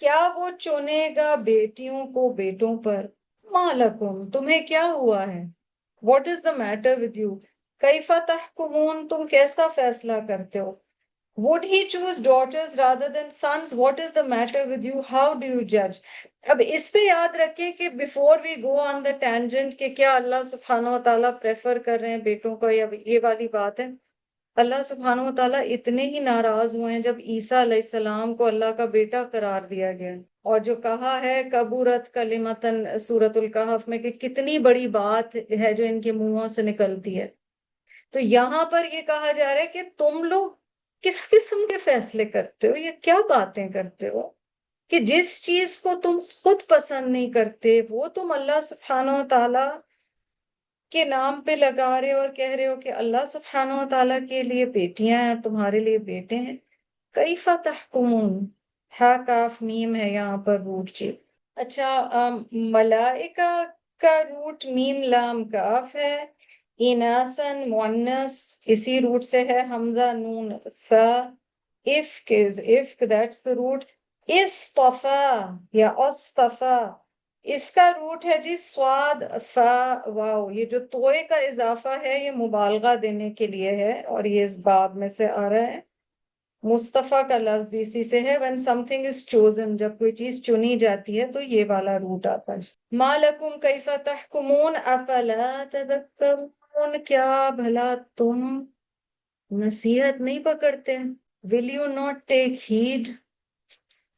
کیا وہ چنے گا بیٹیوں کو بیٹوں پر؟ مالکم، تمہیں کیا ہوا ہے؟ What is the matter with you? کیف تحکمون، تم کیسا فیصلہ کرتے ہو؟ Would he choose daughters rather than sons? What is the matter with you? How do you judge? اب اس پہ یاد رکھیں کہ before we go on the tangent کہ کیا اللہ سبحانہ و تعالیٰ پریفر کر رہے ہیں بیٹوں کو، یا یہ والی بات ہے. اللہ سبحانہ و تعالیٰ اتنے ہی ناراض ہوئے ہیں جب عیسیٰ علیہ السلام کو اللہ کا بیٹا قرار دیا گیا، اور جو کہا ہے کبورت کلمتن سورۃ الکہف میں کہ کتنی بڑی بات ہے جو ان کے منہوں سے نکلتی ہے. تو یہاں پر یہ کہا جا رہا ہے کہ تم لوگ کس قسم کے فیصلے کرتے ہو، یہ کیا باتیں کرتے ہو کہ جس چیز کو تم خود پسند نہیں کرتے وہ تم اللہ سبحانہ و تعالیٰ کے نام پہ لگا رہے ہو اور کہہ رہے ہو کہ اللہ سبحانہ و تعالیٰ کے لیے بیٹیاں ہیں اور تمہارے لیے بیٹے ہیں. کیف تحکمون، ہا کاف میم ہے یہاں پر روٹ چی. اچھا، ملائکہ کا روٹ میم لام کاف ہے، اناسن مونس اسی روٹ سے ہے، حمزہ نون سا. افک از افک، دیٹس the root. اصطفا یا اصطفا، اس کا روٹ ہے جی سواد فا واو. یہ جو توئے کا اضافہ ہے یہ مبالغہ دینے کے لیے ہے، اور یہ اس باب میں سے آ رہا ہے. مصطفیٰ کا لفظ بھی اسی سے ہے، when something is chosen، جب کوئی چیز چنی جاتی ہے تو یہ والا روٹ آتا ہے. ما لکم کیف تحکمون افلا تذکرون، کیا بھلا تم نصیحت نہیں پکڑتے؟ will you not take heed،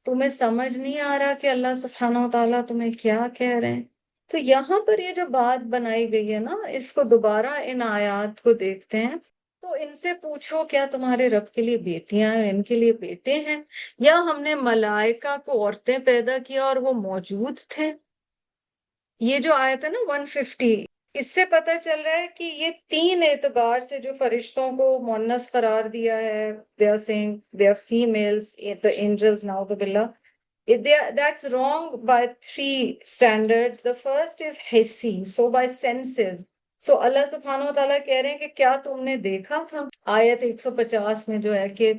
تمہیں سمجھ نہیں آ رہا کہ اللہ سبحانہ و تعالیٰ تمہیں کیا کہہ رہے ہیں؟ تو یہاں پر یہ جو بات بنائی گئی ہے نا، اس کو دوبارہ ان آیات کو دیکھتے ہیں تو ان سے پوچھو کیا تمہارے رب کے لیے بیٹیاں ہیں، ان کے لیے بیٹے ہیں، یا ہم نے ملائکہ کو عورتیں پیدا کیا اور وہ موجود تھے. یہ جو آیت ہے نا 150، اس سے پتہ چل رہا ہے کہ یہ تین اعتبار سے جو فرشتوں کو مؤنث قرار دیا ہے، they are saying they are females, the angels نعوذ باللہ. That's wrong by 3 standards. The first is hissi, so by senses. So اللہ سبحانہ و تعالیٰ کہہ رہے ہیں کہ کیا تم نے دیکھا تھا، آیت 150 میں جو ہے کہ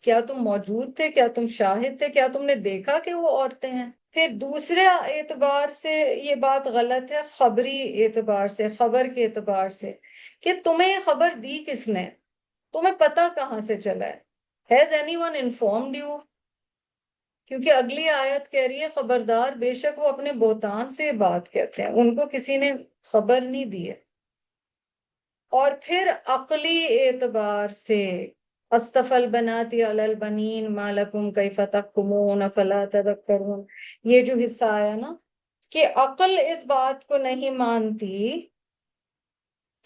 کیا تم موجود تھے، کیا تم شاہد تھے، کیا تم نے دیکھا کہ وہ عورتیں ہیں. پھر دوسرے اعتبار سے یہ بات غلط ہے، خبری اعتبار سے، خبر کے اعتبار سے، کہ تمہیں یہ خبر دی کس نے، تمہیں پتہ کہاں سے چلا ہے. Has anyone informed you؟ کیونکہ اگلی آیت کہہ رہی ہے خبردار، بے شک وہ اپنے بہتان سے بات کہتے ہیں، ان کو کسی نے خبر نہیں دی ہے. اور پھر عقلی اعتبار سے اصطفى البنات علی البنین ما لکم کیف تحکمون افلا تذکرون، یہ جو حصہ آیا نا کہ عقل اس بات کو نہیں مانتی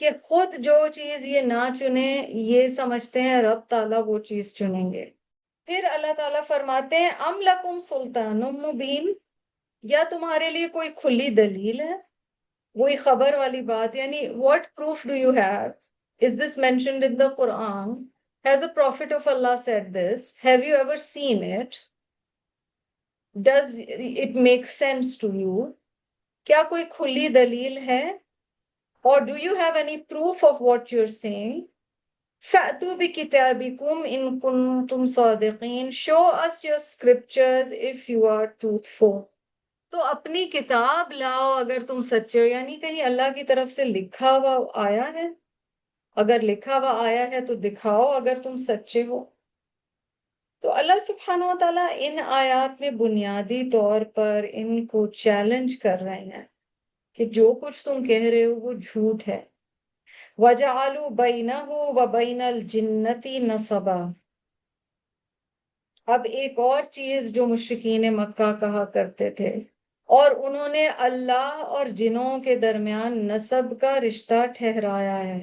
کہ خود جو چیز یہ نہ چنے، یہ سمجھتے ہیں رب تعالیٰ وہ چیز چنیں گے. پھر اللہ تعالیٰ فرماتے ہیں ام لکم سلطان مبین، یا تمہارے لیے کوئی کھلی دلیل ہے، وہی خبر والی بات. یعنی what proof do you have? Is this mentioned in the Quran? Has a prophet of Allah said this? Have you ever seen it? Does it make sense to you? کیا کوئی کھلی دلیل ہے؟ Or do you have any proof of what you're saying? فَأْتُوا بِكِتَابِكُمْ إِن كُنتُمْ صَادِقِينَ. Show us your scriptures if you are truthful. تو اپنی کتاب لاؤ اگر تم سچے ہو، یعنی کہیں اللہ کی طرف سے لکھا ہوا آیا ہے، اگر لکھا ہوا آیا ہے تو دکھاؤ اگر تم سچے ہو. تو اللہ سبحانہ و تعالیٰ ان آیات میں بنیادی طور پر ان کو چیلنج کر رہے ہیں کہ جو کچھ تم کہہ رہے ہو وہ جھوٹ ہے. وَجَعَلُوا بَيْنَهُ وَبَيْنَ الْجِنَّةِ نَصَبًا. اب ایک اور چیز جو مشرکین مکہ کہا کرتے تھے، اور انہوں نے اللہ اور جنوں کے درمیان نسب کا رشتہ ٹھہرایا ہے.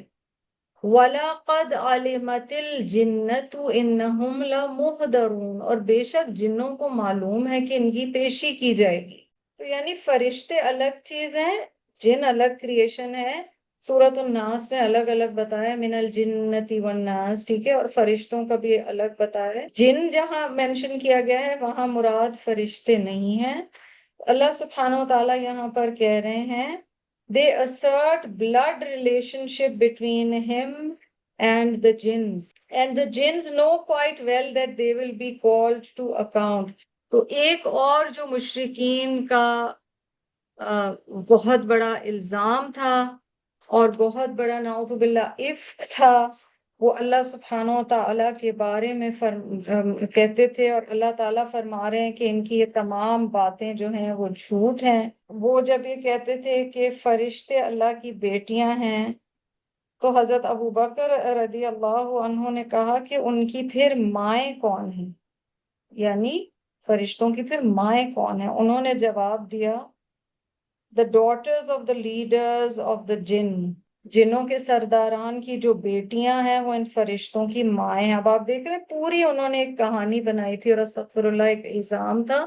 وَلَقَدْ عَلِمَتِ الْجِنَّةُ إِنَّهُمْ لَمُحْضَرُونَ، اور بے شک جنوں کو معلوم ہے کہ ان کی پیشی کی جائے گی. تو یعنی فرشتے الگ چیز ہیں، جن الگ کریشن ہے. سورۃ الناس میں الگ الگ بتایا من الجنۃ والناس، ٹھیک ہے، اور فرشتوں کا بھی الگ بتایا ہے. جن جہاں مینشن کیا گیا ہے وہاں مراد فرشتے نہیں ہیں. اللہ سبحانہ و تعالیٰ یہاں پر کہہ رہے ہیں they assert blood relationship between him and the jinns, and the jinns know quite well that they will be called to account. تو ایک اور جو مشرکین کا بہت بڑا الزام تھا اور بہت بڑا نعوذ باللہ افک تھا، وہ اللہ سبحانہ و تعالیٰ کے بارے میں کہتے تھے، اور اللہ تعالیٰ فرما رہے ہیں کہ ان کی یہ تمام باتیں جو ہیں وہ جھوٹ ہیں۔ وہ جب یہ کہتے تھے کہ فرشتے اللہ کی بیٹیاں ہیں، تو حضرت ابوبکر رضی اللہ عنہ نے کہا کہ ان کی پھر مائیں کون ہیں، یعنی فرشتوں کی پھر مائیں کون ہیں؟ انہوں نے جواب دیا the daughters of the leaders of the jinn، جنوں کے سرداران کی جو بیٹیاں ہیں وہ ان فرشتوں کی مائیں ہیں۔ اب آپ دیکھ رہے ہیں پوری انہوں نے ایک کہانی بنائی تھی، اور استغفر اللہ ایک الزام تھا،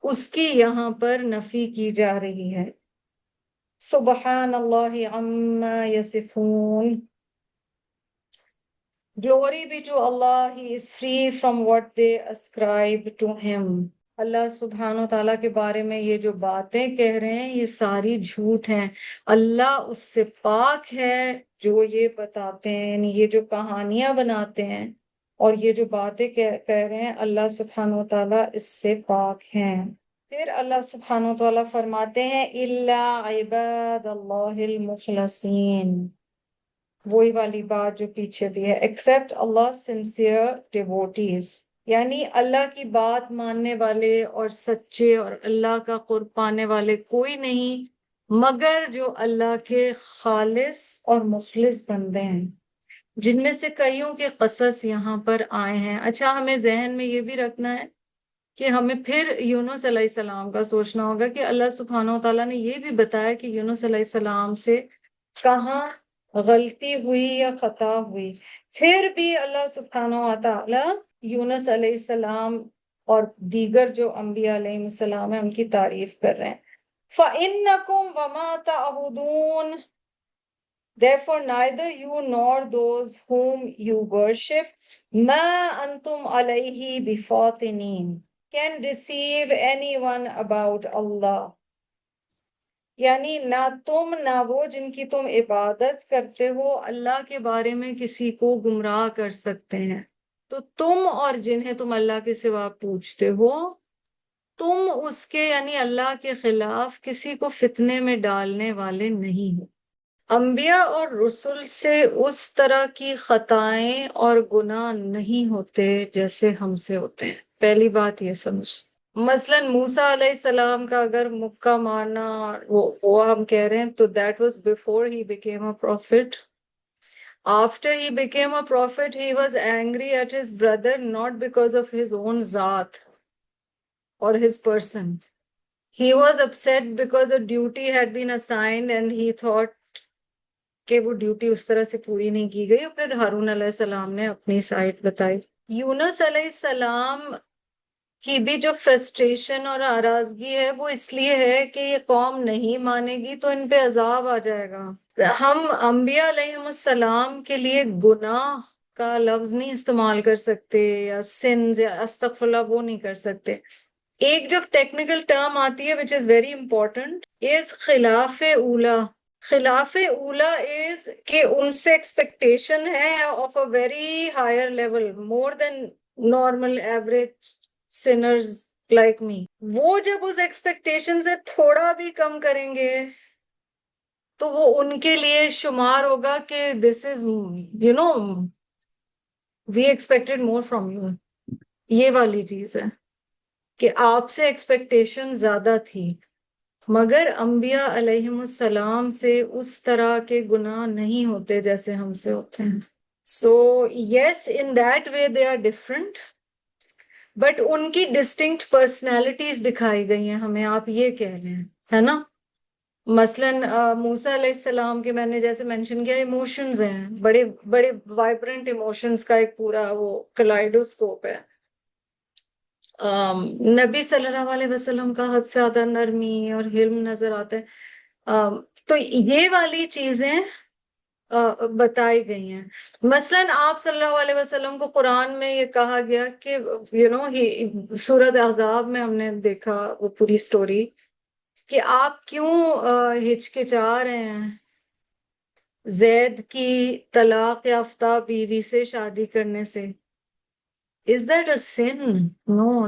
اس کی یہاں پر نفی کی جا رہی ہے۔ سبحان اللہ عما یصفون، glory be to Allah, he is free from what they ascribe to him۔ اللہ سبحانہ و تعالیٰ کے بارے میں یہ جو باتیں کہہ رہے ہیں یہ ساری جھوٹ ہیں۔ اللہ اس سے پاک ہے جو یہ بتاتے ہیں، یعنی یہ جو کہانیاں بناتے ہیں اور یہ جو باتیں کہہ رہے ہیں، اللہ سبحانہ و تعالیٰ اس سے پاک ہیں۔ پھر اللہ سبحانہ و تعالیٰ فرماتے ہیں اِلَّا عِبَادَ اللَّهِ الْمُخْلَصِينَ، وہی والی بات جو پیچھے بھی ہے، except Allah sincere devotees، یعنی اللہ کی بات ماننے والے اور سچے اور اللہ کا قرب پانے والے کوئی نہیں مگر جو اللہ کے خالص اور مخلص بندے ہیں، جن میں سے کئیوں کے قصص یہاں پر آئے ہیں۔ اچھا، ہمیں ذہن میں یہ بھی رکھنا ہے کہ ہمیں پھر یونس علیہ السلام کا سوچنا ہوگا کہ اللہ سبحانہ و تعالیٰ نے یہ بھی بتایا کہ یونس علیہ السلام سے کہاں غلطی ہوئی یا خطا ہوئی، پھر بھی اللہ سبحانہ و تعالیٰ یونس علیہ السلام اور دیگر جو انبیاء علیہ السلام ہیں ان کی تعریف کر رہے ہیں۔ فَإِنَّكُمْ وَمَا تَعْبُدُونَ، therefore neither you nor those whom you worship مَا أَنْتُمْ عَلَيْهِ بِفَاطِنِينَ can deceive anyone about Allah، یعنی نہ تم نہ وہ جن کی تم عبادت کرتے ہو اللہ کے بارے میں کسی کو گمراہ کر سکتے ہیں۔ تو تم اور جنہیں تم اللہ کے سوا پوچھتے ہو، تم اس کے یعنی اللہ کے خلاف کسی کو فتنے میں ڈالنے والے نہیں ہو۔ انبیاء اور رسل سے اس طرح کی خطائیں اور گناہ نہیں ہوتے جیسے ہم سے ہوتے ہیں، پہلی بات یہ سمجھ۔ مثلاً موسیٰ علیہ السلام کا اگر مکہ مارنا وہ ہم کہہ رہے ہیں تو that was before he became a prophet۔ After he became a prophet, he was angry at his brother not because of his own ذات or his person. He was upset because a duty had been assigned and he thought کہ وہ duty اس طرح سے پوری نہیں کی گئی، اور پھر ہارون علیہ السلام نے اپنی سائٹ بتائی۔ یونس علیہ السلام کی بھی جو فرسٹریشن اور ناراضگی ہے وہ اس لیے ہے کہ یہ قوم نہیں مانے گی تو ان پہ عذاب آ جائے گا۔ ہم انبیاء علیہ السلام کے لیے گناہ کا لفظ نہیں استعمال کر سکتے، یا سنز یا استغفر اللہ وہ نہیں کر سکتے۔ ایک جو ٹیکنیکل ٹرم آتی ہے which is very important is خلاف اولا۔ خلاف اولا از کہ ان سے ایکسپیکٹیشن ہے of a very higher level, more than normal average sinners like me. وہ جب اس ایکسپیکٹیشن سے تھوڑا بھی کم کریں گے تو وہ ان کے لیے شمار ہوگا کہ دس از وی ایکسپیکٹڈ مور فرام یو۔ یہ والی چیز ہے کہ آپ سے ایکسپیکٹیشن زیادہ تھی، مگر انبیاء علیہ السلام سے اس طرح کے گناہ نہیں ہوتے جیسے ہم سے ہوتے ہیں۔ So yes in that way they are different, but ان کی ڈسٹنکٹ پرسنالٹیز دکھائی گئی ہیں ہمیں، آپ یہ کہہ رہے ہیں، ہے نا؟ مثلاً موسیٰ علیہ السلام کے میں نے جیسے مینشن کیا ایموشنز ہیں، بڑے بڑے وائبرنٹ ایموشنز کا ایک پورا وہ کلائڈوسکوپ ہے۔ نبی صلی اللہ علیہ وسلم کا حد سے زیادہ نرمی اور حلم نظر آتا ہے۔ تو یہ والی چیزیں بتائی گئی ہیں۔ مثلاً آپ صلی اللہ علیہ وسلم کو قرآن میں یہ کہا گیا کہ سورۃ احزاب میں ہم نے دیکھا وہ پوری سٹوری کہ آپ کیوں ہچکچا رہے ہیں زید کی طلاق یافتہ بیوی سے شادی کرنے سے، Is that a sin? No,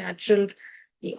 natural,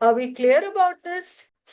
Are we clear about this?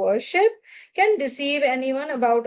worship can deceive anyone about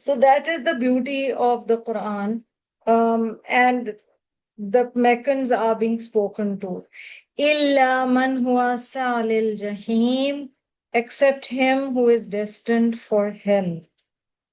So that is the beauty of the Quran, and the Meccans are being spoken to. Illa man huwa salil jahim, except him who is destined for hell.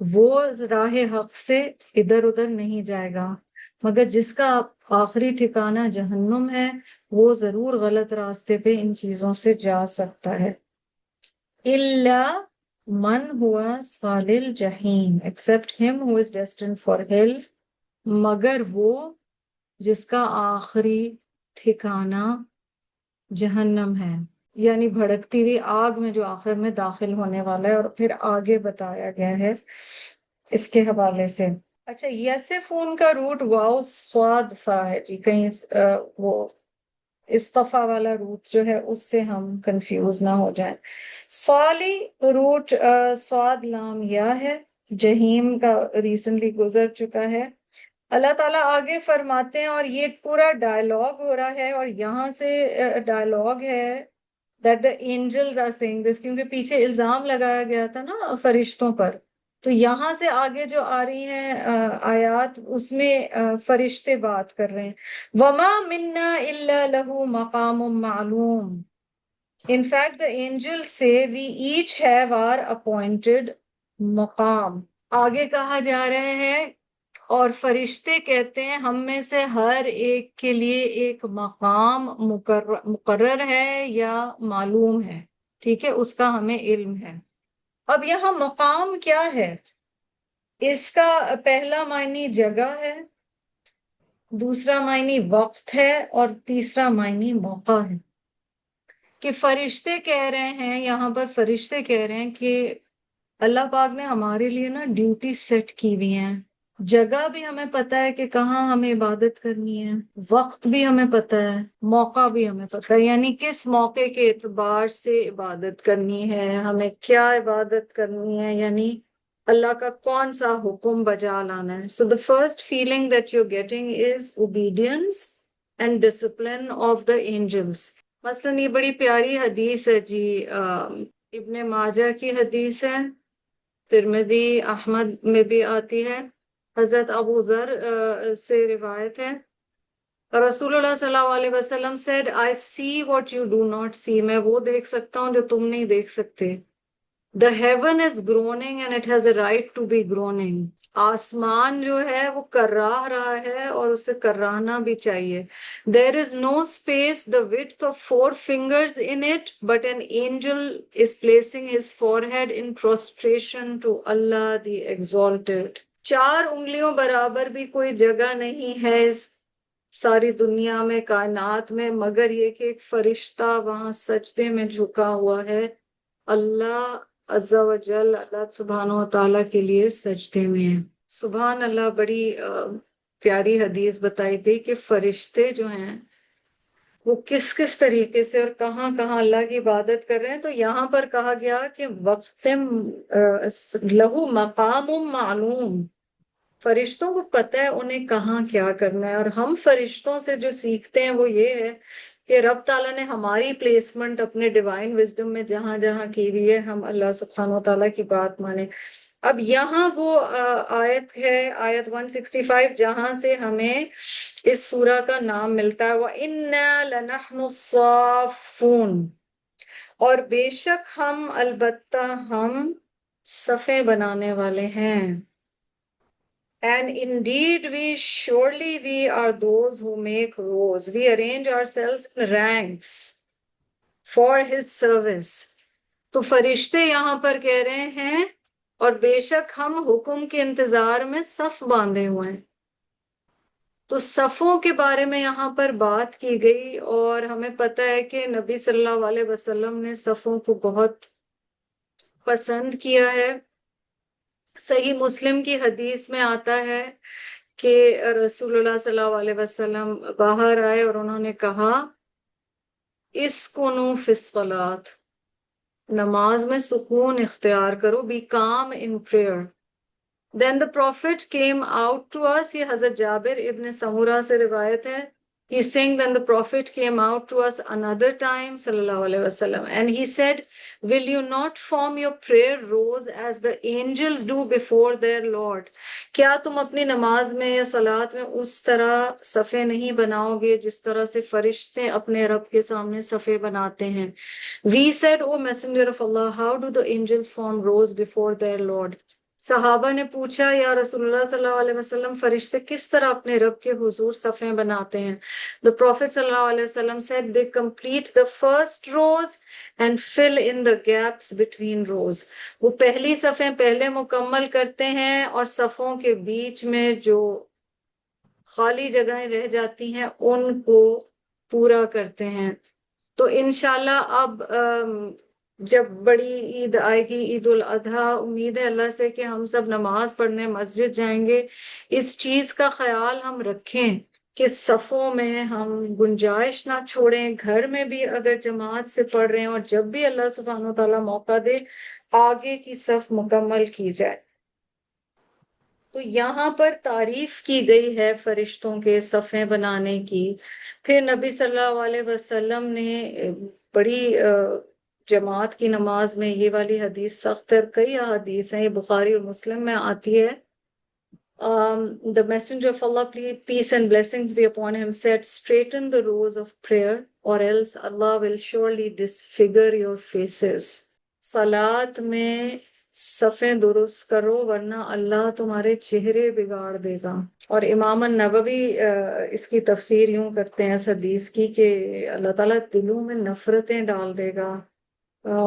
وہ راہ حق سے ادھر ادھر نہیں جائے گا، مگر جس کا آخری ٹھکانہ جہنم ہے وہ ضرور غلط راستے پہ ان چیزوں سے جا سکتا ہے۔ إِلَّا من ہوا صال الجحیم except him who is destined for hell، مگر وہ جس کا آخری ٹھکانہ جہنم ہے، یعنی بھڑکتی ہوئی آگ میں جو آخر میں داخل ہونے والا ہے، اور پھر آگے بتایا گیا ہے اس کے حوالے سے۔ اچھا، یسفون کا روٹ واو صاد فا ہے جی، کہیں وہ استفا والا روٹ جو ہے اس سے ہم کنفیوز نہ ہو جائیں۔ صالی روٹ صاد لام یا ہے، جہیم کا ریسنٹلی گزر چکا ہے۔ اللہ تعالیٰ آگے فرماتے ہیں، اور یہ پورا ڈائلاگ ہو رہا ہے، اور یہاں سے ڈائلاگ ہے that the angels are saying this، کیونکہ پیچھے الزام لگایا گیا تھا نا فرشتوں پر، تو یہاں سے آگے جو آ رہی ہیں آیات، اس میں فرشتے بات کر رہے ہیں۔ وَمَا مِنَّا إِلَّا لَهُ مَقَامٌ مَعْلُومٌ۔ In fact, the angels say we each have our appointed مقام۔ آگے کہا جا رہے ہیں، اور فرشتے کہتے ہیں ہم میں سے ہر ایک کے لیے ایک مقام مقرر ہے یا معلوم ہے، ٹھیک ہے، اس کا ہمیں علم ہے۔ اب یہاں مقام کیا ہے؟ اس کا پہلا معنی جگہ ہے، دوسرا معنی وقت ہے، اور تیسرا معنی موقع ہے۔ کہ فرشتے کہہ رہے ہیں، یہاں پر فرشتے کہہ رہے ہیں کہ اللہ پاک نے ہمارے لیے نا ڈیوٹی سیٹ کی ہوئی ہیں، جگہ بھی ہمیں پتہ ہے کہ کہاں ہمیں عبادت کرنی ہے، وقت بھی ہمیں پتہ ہے، موقع بھی ہمیں پتہ ہے، یعنی کس موقع کے اعتبار سے عبادت کرنی ہے، ہمیں کیا عبادت کرنی ہے، یعنی اللہ کا کون سا حکم بجا لانا ہے۔ So the first feeling that you're getting is obedience and discipline of the angels۔ مثلاً یہ بڑی پیاری حدیث ہے جی، ابن ماجہ کی حدیث ہے، ترمذی احمد میں بھی آتی ہے، حضرت ابو ذر سے روایت ہے، رسول اللہ صلی اللہ علیہ وسلم said I see what you do not see، میں وہ دیکھ سکتا ہوں جو تم نہیں دیکھ سکتے۔ The heaven is groaning and it has a right to be groaning۔ آسمان جو ہے وہ کراہ رہا ہے اور اسے کراہنا بھی چاہیے۔ There is no space the width of 4 fingers in it, but an angel is placing his forehead in prostration to Allah the Exalted۔ 4 انگلیوں برابر بھی کوئی جگہ نہیں ہے اس ساری دنیا میں، کائنات میں، مگر یہ کہ ایک فرشتہ وہاں سجدے میں جھکا ہوا ہے، اللہ عز و جل، اللہ سبحانہ و تعالیٰ کے لیے سجدے میں ہے۔ سبحان اللہ، بڑی پیاری حدیث بتائی گئی کہ فرشتے جو ہیں وہ کس کس طریقے سے اور کہاں کہاں اللہ کی عبادت کر رہے ہیں۔ تو یہاں پر کہا گیا کہ وقت لہو مقام معلوم، فرشتوں کو پتہ ہے انہیں کہاں کیا کرنا ہے، اور ہم فرشتوں سے جو سیکھتے ہیں وہ یہ ہے کہ رب تعالیٰ نے ہماری پلیسمنٹ اپنے ڈیوائن وزڈم میں جہاں جہاں کی ہوئی ہے، ہم اللہ سبحانہ و تعالیٰ کی بات مانیں۔ اب یہاں وہ آیت ہے، آیت 165، جہاں سے ہمیں اس سورہ کا نام ملتا ہے، وَإِنَّا لَنَحْنُ الصَّافُّونَ، اور بے شک ہم، البتہ ہم صفیں بنانے والے ہیں۔ And indeed surely we are those who make rows، we arrange ourselves in ranks for his service۔ تو فرشتے یہاں پر کہہ رہے ہیں اور بے شک ہم حکم کے انتظار میں صف باندھے ہوئے ہیں۔ تو صفوں کے بارے میں یہاں پر بات کی گئی، اور ہمیں پتہ ہے کہ نبی صلی اللہ علیہ وسلم نے صفوں کو بہت پسند کیا ہے۔ صحیح مسلم کی حدیث میں آتا ہے کہ رسول اللہ صلی اللہ علیہ وسلم باہر آئے اور انہوں نے کہا اسکنوا فی الصلاۃ، نماز میں سکون اختیار کرو، be calm in prayer۔ Then the prophet came out to us، یہ حضرت جابر ابن سمورہ سے روایت ہے، he's saying then the prophet came out to us another time صلی اللہ علیہ وسلم and he said will you not form your prayer rows as the angels do before their Lord، کیا تم اپنی نماز میں یا صلات میں اس طرح صفیں نہیں بناؤ گے جس طرح سے فرشتے اپنے رب کے سامنے صفیں بناتے ہیں۔ We said O messenger of Allah how do the angels form rows before their Lord، صحابہ نے پوچھا یا رسول اللہ صلی اللہ علیہ وسلم فرشتے کس طرح اپنے رب کے حضور صفیں بناتے ہیں؟ The Prophet صلی اللہ علیہ وسلم said they complete the first rows and fill in the gaps between rows. وہ پہلی صفیں پہلے مکمل کرتے ہیں اور صفوں کے بیچ میں جو خالی جگہیں رہ جاتی ہیں ان کو پورا کرتے ہیں. تو انشاءاللہ اب جب بڑی عید آئے گی، عید الاضحیٰ، امید ہے اللہ سے کہ ہم سب نماز پڑھنے مسجد جائیں گے. اس چیز کا خیال ہم رکھیں کہ صفوں میں ہم گنجائش نہ چھوڑیں، گھر میں بھی اگر جماعت سے پڑھ رہے ہیں اور جب بھی اللہ سبحانہ وتعالیٰ موقع دے آگے کی صف مکمل کی جائے. تو یہاں پر تعریف کی گئی ہے فرشتوں کے صفیں بنانے کی. پھر نبی صلی اللہ علیہ وسلم نے بڑی جماعت کی نماز میں یہ والی حدیث سخت ہے، کئی احادیث ہیں، یہ بخاری اور مسلم میں آتی ہے. The messenger of Allah, peace and blessings be upon him, said, straighten the rows of prayer or else Allah will surely disfigure your faces. صلات میں صفیں درست کرو ورنہ اللہ تمہارے چہرے بگاڑ دے گا. اور امام النووی اس کی تفسیر یوں کرتے ہیں اس حدیث کی کہ اللہ تعالیٰ دلوں میں نفرتیں ڈال دے گا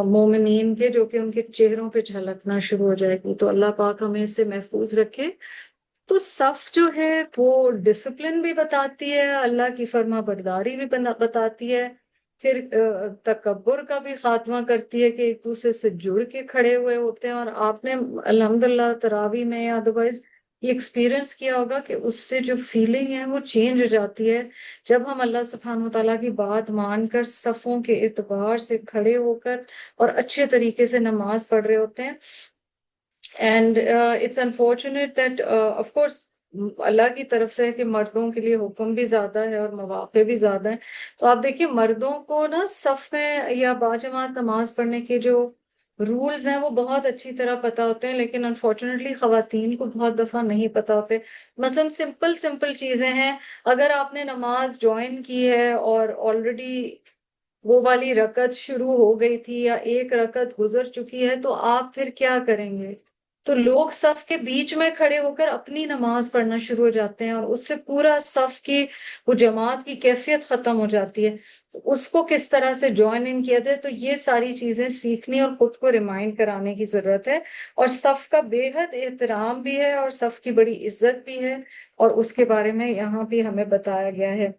مومنین کے، جو کہ ان کے چہروں پہ جھلکنا شروع ہو جائے گی. تو اللہ پاک ہمیں اس سے محفوظ رکھے. تو صف جو ہے وہ ڈسپلن بھی بتاتی ہے، اللہ کی فرما برداری بھی بتاتی ہے، پھر تکبر کا بھی خاتمہ کرتی ہے کہ ایک دوسرے سے جڑ کے کھڑے ہوئے ہوتے ہیں. اور آپ نے الحمدللہ تراوی میں یا ادروائز یہ ایکسپیرئنس کیا ہوگا کہ اس سے جو فیلنگ ہے وہ چینج ہو جاتی ہے جب ہم اللہ سبحانہ وتعالیٰ کی بات مان کر صفوں کے اعتبار سے کھڑے ہو کر اور اچھے طریقے سے نماز پڑھ رہے ہوتے ہیں. And it's unfortunate that of course Allah کی طرف سے ہے کہ مردوں کے لیے حکم بھی زیادہ ہے اور مواقع بھی زیادہ ہیں. تو آپ دیکھیے مردوں کو نا صف میں یا باجماعت نماز پڑھنے کے جو رولز ہیں وہ بہت اچھی طرح پتہ ہوتے ہیں، لیکن انفارچونیٹلی خواتین کو بہت دفعہ نہیں پتہ ہوتے. مثلا سمپل چیزیں ہیں، اگر آپ نے نماز جوائن کی ہے اور آلریڈی وہ والی رکعت شروع ہو گئی تھی یا ایک رکعت گزر چکی ہے تو آپ پھر کیا کریں گے؟ تو لوگ صف کے بیچ میں کھڑے ہو کر اپنی نماز پڑھنا شروع ہو جاتے ہیں اور اس سے پورا صف کی وہ جماعت کی کیفیت ختم ہو جاتی ہے. اس کو کس طرح سے جوائن ان کیا جائے، تو یہ ساری چیزیں سیکھنی اور خود کو ریمائنڈ کرانے کی ضرورت ہے. اور صف کا بے حد احترام بھی ہے اور صف کی بڑی عزت بھی ہے، اور اس کے بارے میں یہاں بھی ہمیں بتایا گیا ہے.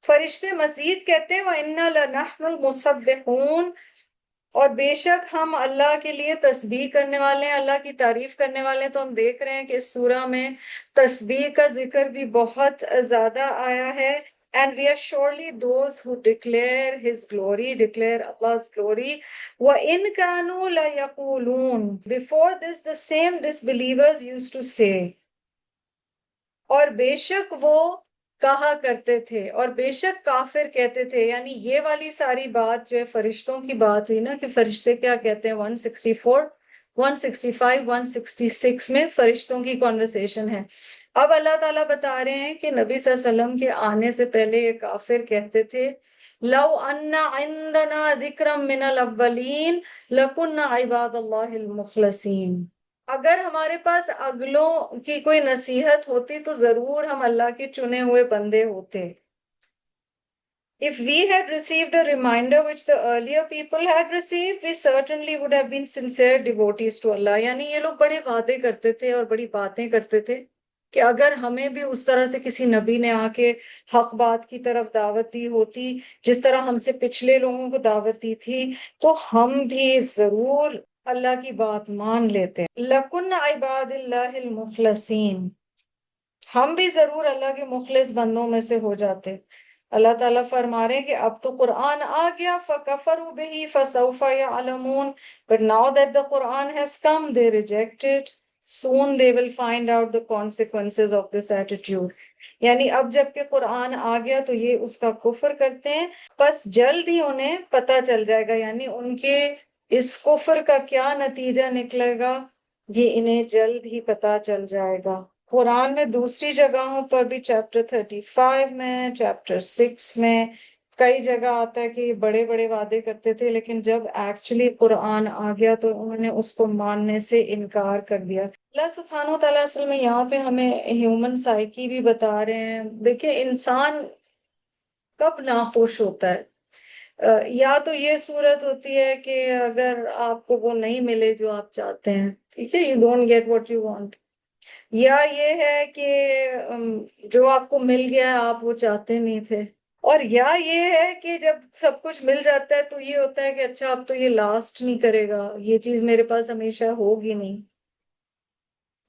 فرشتے مزید کہتے ہیں وَإِنَّا لَنَحْنُ الْمُسَبِّحُونَ، اور بے شک ہم اللہ کے لیے تسبیح کرنے والے ہیں، اللہ کی تعریف کرنے والے ہیں. تو ہم دیکھ رہے ہیں کہ اس سورہ میں تسبیح کا ذکر بھی بہت زیادہ آیا ہے. And we are surely those who declare His glory, declare Allah's glory. وَإِن كَانُوا لَيَقُولُونَ. Before this, the same disbelievers used to say. اور بے شک وہ کہا کرتے تھے، اور بے شک کافر کہتے تھے. یعنی یہ والی ساری بات جو ہے فرشتوں کی بات ہوئی نا کہ فرشتے کیا کہتے ہیں، 164 165 166 میں فرشتوں کی کنورسیشن ہے. اب اللہ تعالیٰ بتا رہے ہیں کہ نبی صلی اللہ علیہ وسلم کے آنے سے پہلے یہ کافر کہتے تھے لو ان عندنا ذکرا من الاولین لکنا عباد اللہ المخلصین. اگر ہمارے پاس اگلوں کی کوئی نصیحت ہوتی تو ضرور ہم اللہ کے چنے ہوئے بندے ہوتے. If we had received a reminder which the earlier people had received, we certainly would have been sincere devotees to Allah. یعنی یہ لوگ بڑے وعدے کرتے تھے اور بڑی باتیں کرتے تھے کہ اگر ہمیں بھی اس طرح سے کسی نبی نے آ کے حق بات کی طرف دعوت دی ہوتی جس طرح ہم سے پچھلے لوگوں کو دعوت دی تھی تو ہم بھی ضرور اللہ کی بات مان لیتے. لَكُنَّ عِبَادِ اللَّهِ الْمُخْلَصِينَ، ہم بھی ضرور اللہ کے مخلص بندوں میں سے ہو جاتے. اللہ تعالیٰ فرما رہے ہیں کہ اب تو قرآن آ گیا فَكَفَرُوا بِهِ فَسَوْفَ يَعْلَمُونَ. But now that the Quran has come, they reject it. Soon they will find out the consequences of this attitude. یعنی اب جب کہ قرآن آ گیا تو یہ اس کا کفر کرتے ہیں، بس جلد ہی انہیں پتہ چل جائے گا. یعنی ان کے اس کفر کا کیا نتیجہ نکلے گا یہ انہیں جلد ہی پتہ چل جائے گا. قرآن میں دوسری جگہوں پر بھی چیپٹر 35 میں، چیپٹر 6 میں کئی جگہ آتا ہے کہ یہ بڑے بڑے وعدے کرتے تھے، لیکن جب ایکچولی قرآن آ گیا تو انہوں نے اس کو ماننے سے انکار کر دیا۔ اللہ سبحانہ و تعالیٰ اصل میں یہاں پہ ہمیں ہیومن سائیکی بھی بتا رہے ہیں۔ دیکھیں انسان کب ناخوش ہوتا ہے، یا تو یہ صورت ہوتی ہے کہ اگر آپ کو وہ نہیں ملے جو آپ چاہتے ہیں، ٹھیک ہے، you don't get what you want, یا یہ ہے کہ جو آپ کو مل گیا ہے آپ وہ چاہتے نہیں تھے، اور یا یہ ہے کہ جب سب کچھ مل جاتا ہے تو یہ ہوتا ہے کہ اچھا اب تو یہ لاسٹ نہیں کرے گا، یہ چیز میرے پاس ہمیشہ ہوگی نہیں۔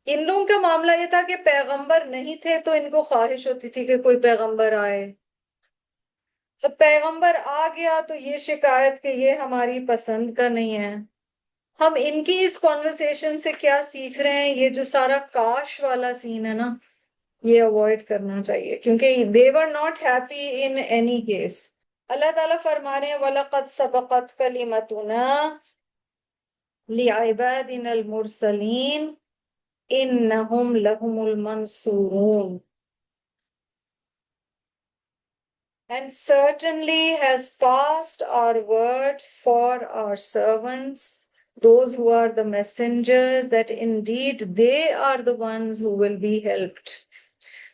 ان لوگوں کا معاملہ یہ تھا کہ پیغمبر نہیں تھے تو ان کو خواہش ہوتی تھی کہ کوئی پیغمبر آئے، جب پیغمبر آ گیا تو یہ شکایت کہ یہ ہماری پسند کا نہیں ہے۔ ہم ان کی اس کانورسیشن سے کیا سیکھ رہے ہیں؟ یہ جو سارا کاش والا سین ہے نا، یہ اوائڈ کرنا چاہیے، کیونکہ they were not happy in any case۔ اللہ تعالیٰ فرما رہے ہیں وَلَقَدْ سَبَقَتْ كَلِمَتُنَا لِعِبَادِنَا الْمُرْسَلِينَ إِنَّهُمْ لَهُمُ الْمَنْصُورُونَ۔ And certainly has passed our word for our servants, those who are the messengers, that indeed they are the ones who will be helped۔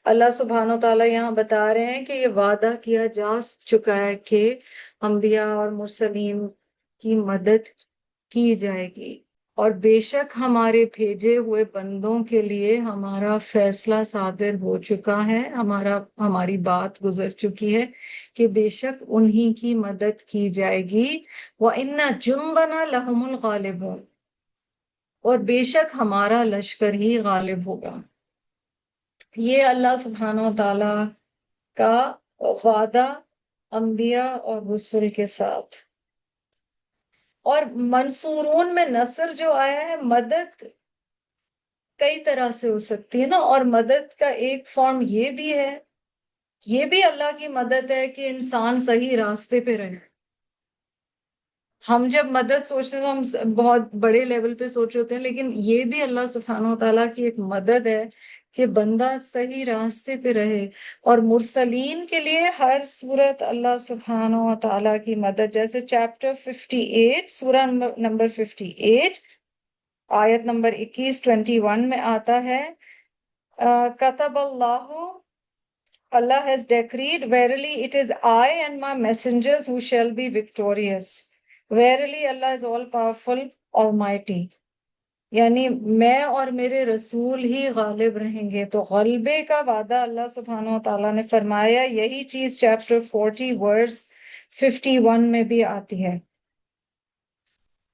اللہ سبحانہ و تعالیٰ یہاں بتا رہے ہیں کہ یہ وعدہ کیا جا چکا ہے کہ انبیاء اور مرسلین کی مدد کی جائے گی، اور بے شک ہمارے بھیجے ہوئے بندوں کے لیے ہمارا فیصلہ صادر ہو چکا ہے، ہماری بات گزر چکی ہے کہ بے شک انہی کی مدد کی جائے گی۔ وَإِنَّ جُنْدَنَا لَهُمُ الْغَالِبُونَ، اور بے شک ہمارا لشکر ہی غالب ہوگا۔ یہ اللہ سبحانہ و تعالیٰ کا وعدہ انبیاء اور رسل کے ساتھ۔ اور منصورون میں نصر جو آیا ہے، مدد کئی طرح سے ہو سکتی ہے نا، اور مدد کا ایک فارم یہ بھی ہے، یہ بھی اللہ کی مدد ہے کہ انسان صحیح راستے پہ رہے۔ ہم جب مدد سوچتے ہیں تو ہم بہت بڑے لیول پہ سوچ ہوتے ہیں، لیکن یہ بھی اللہ سبحانہ و تعالیٰ کی ایک مدد ہے کہ بندہ صحیح راستے پہ رہے۔ اور مرسلین کے لیے ہر صورت اللہ سبحانہ و تعالیٰ کی مدد، جیسے چیپٹر 58 سورہ نمبر 58 آیت نمبر 21 میں آتا ہے کتب اللہ، Allah has decreed, verily it is I and my messengers who shall be victorious. Verily Allah is all powerful, almighty. یعنی میں اور میرے رسول ہی غالب رہیں گے۔ تو غلبے کا وعدہ اللہ سبحانہ و تعالیٰ نے فرمایا، یہی چیز چیپٹر 40 ورس 51 میں بھی آتی ہے۔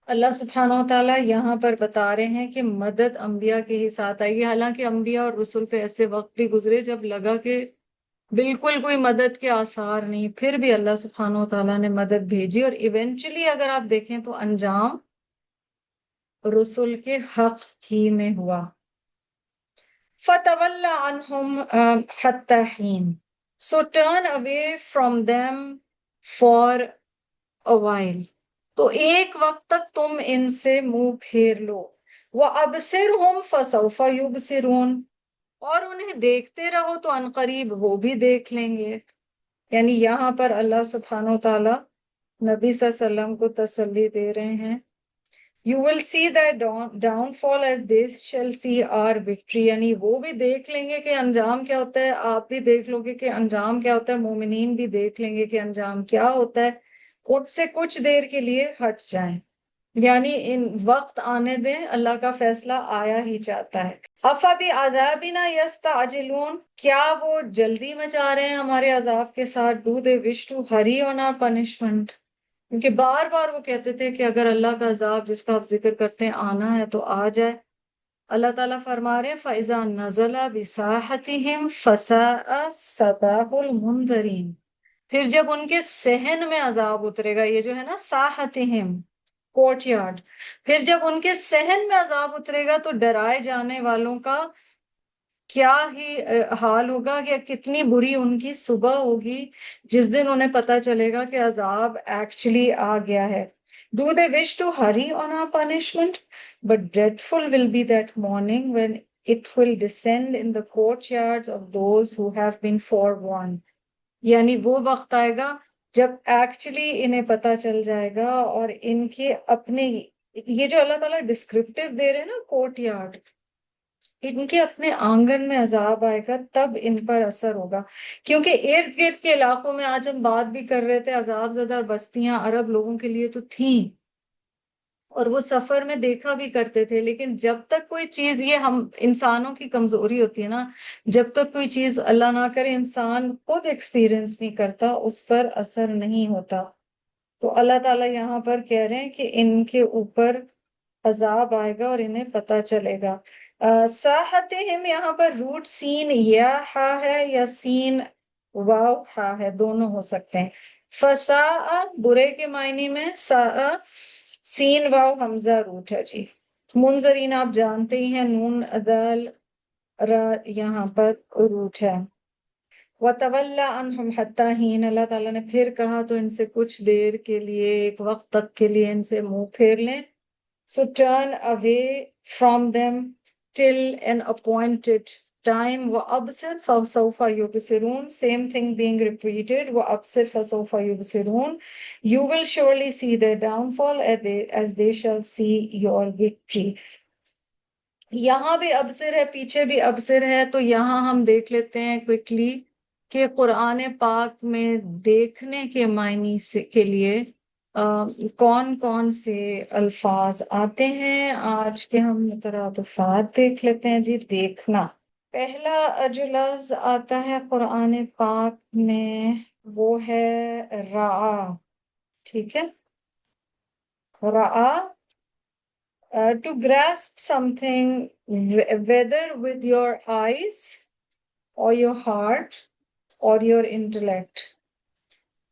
اللہ سبحانہ و تعالیٰ یہاں پر بتا رہے ہیں کہ مدد انبیاء کے ہی ساتھ آئے گی، حالانکہ انبیاء اور رسول پہ ایسے وقت بھی گزرے جب لگا کہ بالکل کوئی مدد کے آثار نہیں، پھر بھی اللہ سبحانہ و تعالیٰ نے مدد بھیجی، اور ایونچولی اگر آپ دیکھیں تو انجام رسول کے حق ہی میں ہوا۔ فَتَوَلَّ عَنْهُمْ حَتَّى حِينٍ، so turn away from them for a while، تو ایک وقت تک تم ان سے منہ پھیر لو۔ وَأَبْصِرْهُمْ فَسَوْفَ يُبْصِرُونَ، اور انہیں دیکھتے رہو تو عنقریب وہ بھی دیکھ لیں گے۔ یعنی یہاں پر اللہ سبحانہ و تعالیٰ نبی صلی اللہ علیہ وسلم کو تسلی دے رہے ہیں، You will see that downfall as they shall see our victory، یعنی وہ بھی دیکھ لیں گے کہ انجام کیا ہوتا ہے، آپ بھی دیکھ لو گے کہ انجام کیا ہوتا ہے، مومنین بھی دیکھ لیں گے کہ انجام کیا ہوتا ہے، ان سے کچھ دیر کے لیے ہٹ جائیں، یعنی ان وقت آنے دیں، اللہ کا فیصلہ آیا ہی چاہتا ہے۔ أَفَبِعَذَابِنَا يَسْتَعْجِلُونَ، کیا وہ جلدی مچا رہے ہیں ہمارے عذاب کے ساتھ؟ Do they wish to hurry on our punishment؟ کیونکہ بار بار وہ کہتے تھے کہ اگر اللہ کا عذاب جس کا آپ ذکر کرتے ہیں آنا ہے تو آ جائے۔ اللہ تعالیٰ فرما رہے ہیں فَإِذَا نَزَلَ بِسَاحَتِهِمْ فَسَاءَ صَبَاحُ الْمُنذَرِينَ، پھر جب ان کے صحن میں عذاب اترے گا، یہ جو ہے نا ساحتہم کورٹ یارڈ، پھر جب ان کے صحن میں عذاب اترے گا تو ڈرائے جانے والوں کا کیا ہی حال ہوگا، کہ کتنی بری ان کی صبح ہوگی جس دن انہیں پتہ چلے گا کہ عذاب ایکچولی آ گیا ہے۔ Do they wish to hurry on our punishment? But dreadful will be that morning when it will descend in the courtyards of those who have been forewarned۔ یعنی وہ وقت آئے گا جب ایکچولی انہیں پتہ چل جائے گا اور ان کے اپنے یہ جو اللہ تعالیٰ ڈسکرپٹیو دے رہے ہیں نا کورٹ یارڈ، ان کے اپنے آنگن میں عذاب آئے گا تب ان پر اثر ہوگا. کیونکہ ارد گرد کے علاقوں میں آج ہم بات بھی کر رہے تھے، عذاب زدہ بستیاں عرب لوگوں کے لیے تو تھیں اور وہ سفر میں دیکھا بھی کرتے تھے، لیکن جب تک کوئی چیز، یہ ہم انسانوں کی کمزوری ہوتی ہے نا، جب تک کوئی چیز اللہ نہ کرے انسان خود ایکسپیرئنس نہیں کرتا اس پر اثر نہیں ہوتا. تو اللہ تعالیٰ یہاں پر کہہ رہے ہیں کہ ان کے اوپر عذاب آئے گا اور انہیں پتہ چلے گا. ساحتہم یہاں پر روٹ سین یا ہا ہے یا سین واو ہا ہے، دونوں ہو سکتے ہیں. فساء برے کے معنی میں، ساء سین واو حمزہ روٹ ہے جی. منظرین آپ جانتے ہی ہیں، نون دال را یہاں پر روٹ ہے. وَتَوَلَّ عَنْهُمْ حَتَّى حِينَ، اللہ تعالیٰ نے پھر کہا تو ان سے کچھ دیر کے لیے، ایک وقت تک کے لیے ان سے منہ پھیر لیں. So turn away from them till an appointed time. وَأَبْصِرْ فَسَوْفَ يُبْصِرُونَ. Same thing being repeated. وَأَبْصِرْ فَسَوْفَ يُبْصِرُونَ. You will surely see their downfall as they shall see your victory. یہاں بھی ابصر ہے، پیچھے بھی ابصر ہے، تو یہاں ہم دیکھ لیتے ہیں کوئکلی کہ قرآن پاک میں دیکھنے کے معنی کے لیے کون کون سے الفاظ آتے ہیں. آج کے ہم مترادفات دیکھ لیتے ہیں جی. دیکھنا، پہلا جو لفظ آتا ہے قرآن پاک میں وہ ہے رعا. ٹھیک ہے، رعا. To grasp something, whether with your eyes or your heart or your intellect.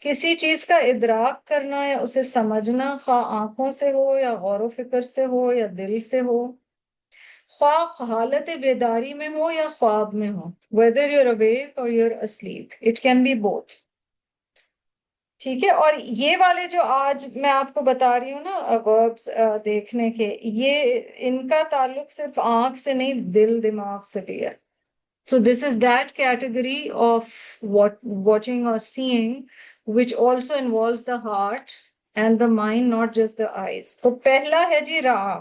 کسی چیز کا ادراک کرنا یا اسے سمجھنا، خواہ آنکھوں سے ہو یا غور و فکر سے ہو یا دل سے ہو، خواہ حالت بیداری میں ہو یا خواب میں ہو. Whether you're awake or you're asleep, it can be both. ٹھیک ہے. اور یہ والے جو آج میں آپ کو بتا رہی ہوں نا وربس دیکھنے کے، یہ ان کا تعلق صرف آنکھ سے نہیں، دل دماغ سے بھی ہے. So this is that category of watching or seeing which also involves the heart and the mind, not just the eyes. تو پہلا ہے جی رعا.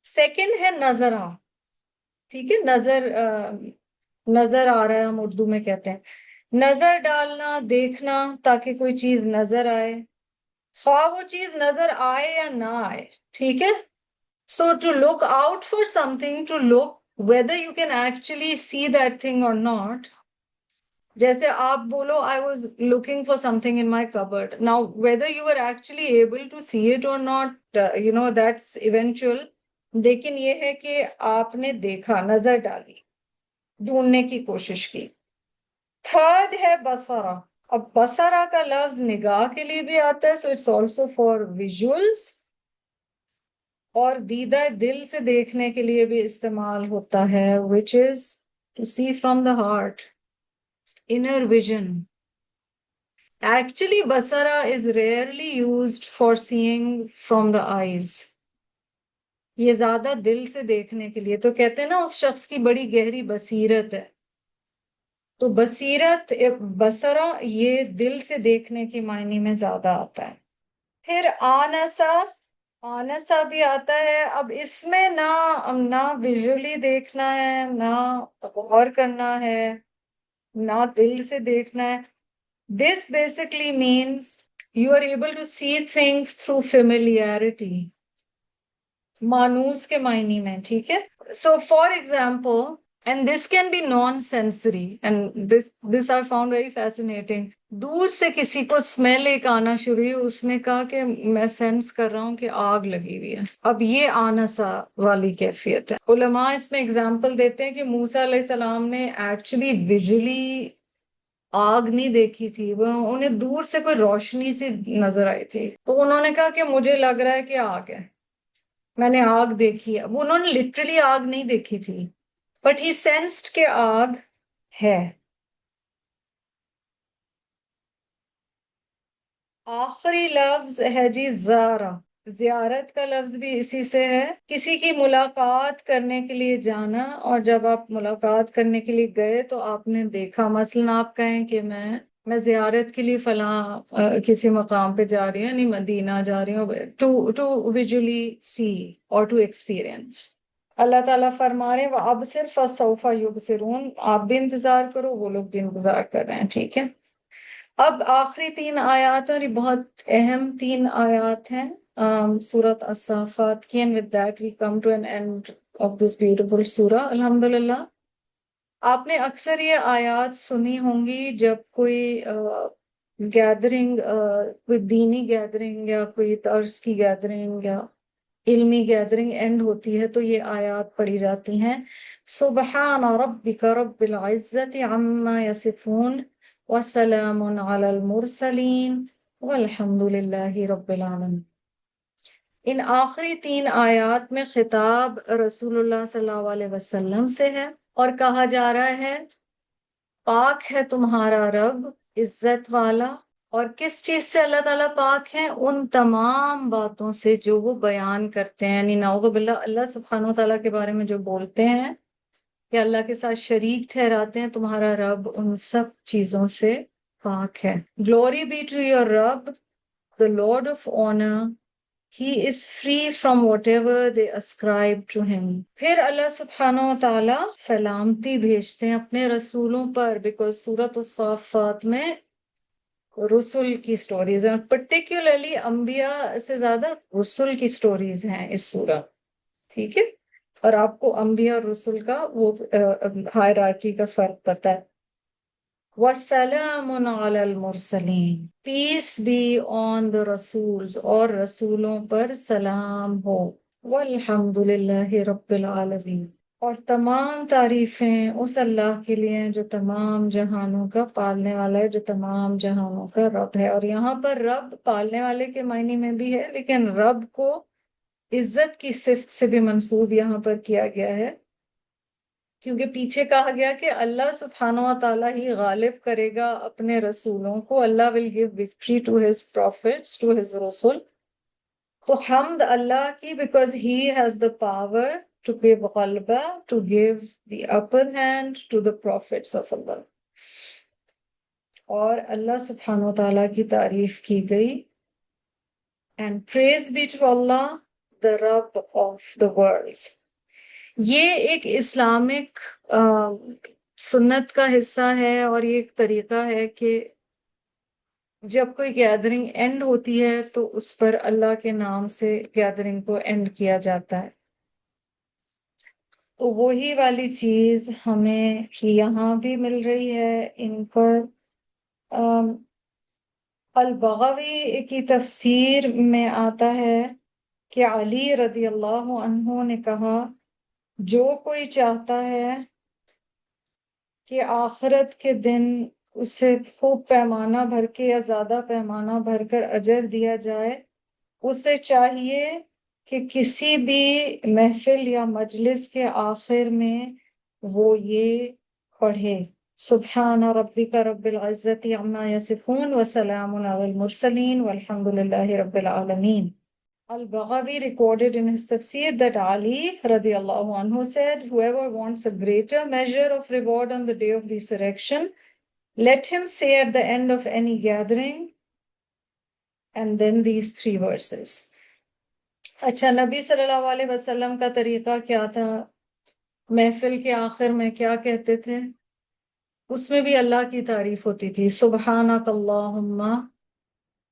سیکنڈ ہے نظرہ. ٹھیک ہے، نظر آ رہا ہے، ہم اردو میں کہتے ہیں. نظر ڈالنا، دیکھنا تاکہ کوئی چیز نظر آئے، خواہ وہ چیز نظر آئے یا نہ آئے. ٹھیک ہے. So to look out for something, to look whether you can actually see that thing or not. جیسے آپ بولو I was looking for something in my cupboard. Now whether you were actually able to see it or not, that's eventual. لیکن یہ ہے کہ آپ نے دیکھا، نظر ڈالی، ڈھونڈنے کی کوشش کی. تھرڈ ہے بصرہ. اب بصرہ کا لفظ نگاہ کے لیے بھی آتا ہے، so it's also for visuals. اور دیدہ دل سے دیکھنے کے لیے بھی استعمال ہوتا ہے، which is to see from the heart, inner vision. Actually basara is rarely used for seeing from the eyes. یہ زیادہ دل سے دیکھنے کے لیے، تو کہتے ہیں نا اس شخص کی بڑی گہری بصیرت ہے. تو بصیرت بصرہ یہ دل سے دیکھنے کے معنی میں زیادہ آتا ہے. پھر آنسا بھی آتا ہے. اب اس میں نہ ویژولی دیکھنا ہے، نہ غور کرنا ہے، نہ دل سے دیکھنا ہے. This basically means you are able to see things through familiarity. مانوس کے معنی میں. ٹھیک ہے. So for example, and this can be non-sensory, and this I found very fascinating. دور سے کسی کو اسمیل ایک آنا شروع ہوئی، اس نے کہا کہ میں سینس کر رہا ہوں کہ آگ لگی ہوئی ہے. اب یہ آنسا والی کیفیت ہے. علماء اس میں اگزامپل دیتے ہیں کہ موسیٰ علیہ السلام نے ایکچولی ویژولی آگ نہیں دیکھی تھی، انہیں دور سے کوئی روشنی سی نظر آئی تھی، تو انہوں نے کہا کہ مجھے لگ رہا ہے کہ آگ ہے، میں نے آگ دیکھی ہے. وہ انہوں نے لٹرلی آگ نہیں دیکھی تھی، بٹ ہی سینسڈ کہ آگ ہے. آخری لفظ ہے جی زارہ. زیارت کا لفظ بھی اسی سے ہے، کسی کی ملاقات کرنے کے لیے جانا. اور جب آپ ملاقات کرنے کے لیے گئے تو آپ نے دیکھا، مثلا آپ کہیں کہ میں میں زیارت کے لیے فلاں کسی مقام پہ جا رہی ہوں، یعنی مدینہ جا رہی ہوں، ٹو ویژولی سی اور ٹو ایکسپیرئنس. اللہ تعالیٰ فرما رہے ہیں وَأَبْصِرْ فَسَوْفَ يُبْصِرُونَ، آپ بھی انتظار کرو، وہ لوگ بھی انتظار کر رہے ہیں. ٹھیک ہے، اب آخری 3 آیات اور یہ بہت اہم 3 آیات ہیں سورۃ الصافات کی. and with that we come to an end of this beautiful surah. الحمدللہ آپ نے اکثر یہ آیات سنی ہوں گی جب کوئی گیدرنگ، کوئی دینی گیدرنگ یا کوئی طرز کی گیدرنگ یا علمی گیدرنگ اینڈ ہوتی ہے تو یہ آیات پڑھی جاتی ہیں. سبحان ربک رب العزت عما یصفون وسلام علی المرسلین والحمد للہ رب العالمین. ان آخری 3 آیات میں خطاب رسول اللہ صلی اللہ علیہ وسلم سے ہے اور کہا جا رہا ہے پاک ہے تمہارا رب عزت والا. اور کس چیز سے اللہ تعالیٰ پاک ہے؟ ان تمام باتوں سے جو وہ بیان کرتے ہیں، یعنی نعوذ باللہ اللہ سبحانہ و تعالیٰ کے بارے میں جو بولتے ہیں کہ اللہ کے ساتھ شریک ٹھہراتے ہیں، تمہارا رب ان سب چیزوں سے پاک ہے. گلوری بی ٹو یور رب the Lord of honor. He is free from whatever they ascribe to him. پھر اللہ سبحانہ و تعالیٰ سلامتی بھیجتے ہیں اپنے رسولوں پر، بیکاز سورۃ الصافات میں رسول کی سٹوریز ہیں، پرٹیکولرلی انبیاء سے زیادہ رسول کی سٹوریز ہیں اس سورہ. ٹھیک ہے، اور آپ کو انبیاء اور رسول کا وہ ہائرارکی کا فرق پتہ ہے. وَسَلَامٌ عَلَى الْمُرْسَلِينَ، پیس بی آن the رسولز، اور رسولوں پر سلام ہو. وَالْحَمْدُ لِلَّهِ رَبِّ الْعَالَمِينَ، اور تمام تعریفیں اس اللہ کے لیے ہیں جو تمام جہانوں کا پالنے والا ہے، جو تمام جہانوں کا رب ہے. اور یہاں پر رب پالنے والے کے معنی میں بھی ہے، لیکن رب کو عزت کی صفت سے بھی منسوب یہاں پر کیا گیا ہے، کیونکہ پیچھے کہا گیا کہ اللہ سبحانہ و تعالیٰ ہی غالب کرے گا اپنے رسولوں کو. اللہ will give victory to his prophets, to his رسول. تو حمد اللہ کی because he has the power to give غلبہ, to give the upper hand to the prophets of Allah. اور اللہ سبحانہ و تعالیٰ کی تعریف کی گئی. And praise be to Allah, the Rabb of the worlds. یہ ایک اسلامک سنت کا حصہ ہے اور یہ ایک طریقہ ہے کہ جب کوئی گیدرنگ اینڈ ہوتی ہے تو اس پر اللہ کے نام سے گیدرنگ کو اینڈ کیا جاتا ہے. تو وہی والی چیز ہمیں یہاں بھی مل رہی ہے ان پر. البغوی کی تفسیر میں آتا ہے کہ علی رضی اللہ عنہ نے کہا جو کوئی چاہتا ہے کہ آخرت کے دن اسے خوب پیمانہ بھر کے یا زیادہ پیمانہ بھر کر اجر دیا جائے، اسے چاہیے کہ کسی بھی محفل یا مجلس کے آخر میں وہ یہ پڑھے سبحان ربک رب العزت عما یصفون وسلام علی المرسلین والحمد للہ رب العالمین. Al-Baghawi recorded in his tafsir that Ali radiallahu anhu said, whoever wants a greater measure of reward on the day of resurrection, let him say at the end of any gathering, and then these 3 verses. اچھا، نبی صلی اللہ علیہ وسلم کا طریقہ کیا تھا؟ محفل کے آخر میں کیا کہتے تھے؟ اس میں بھی اللہ کی تعریف ہوتی تھی. سبحانک اللہم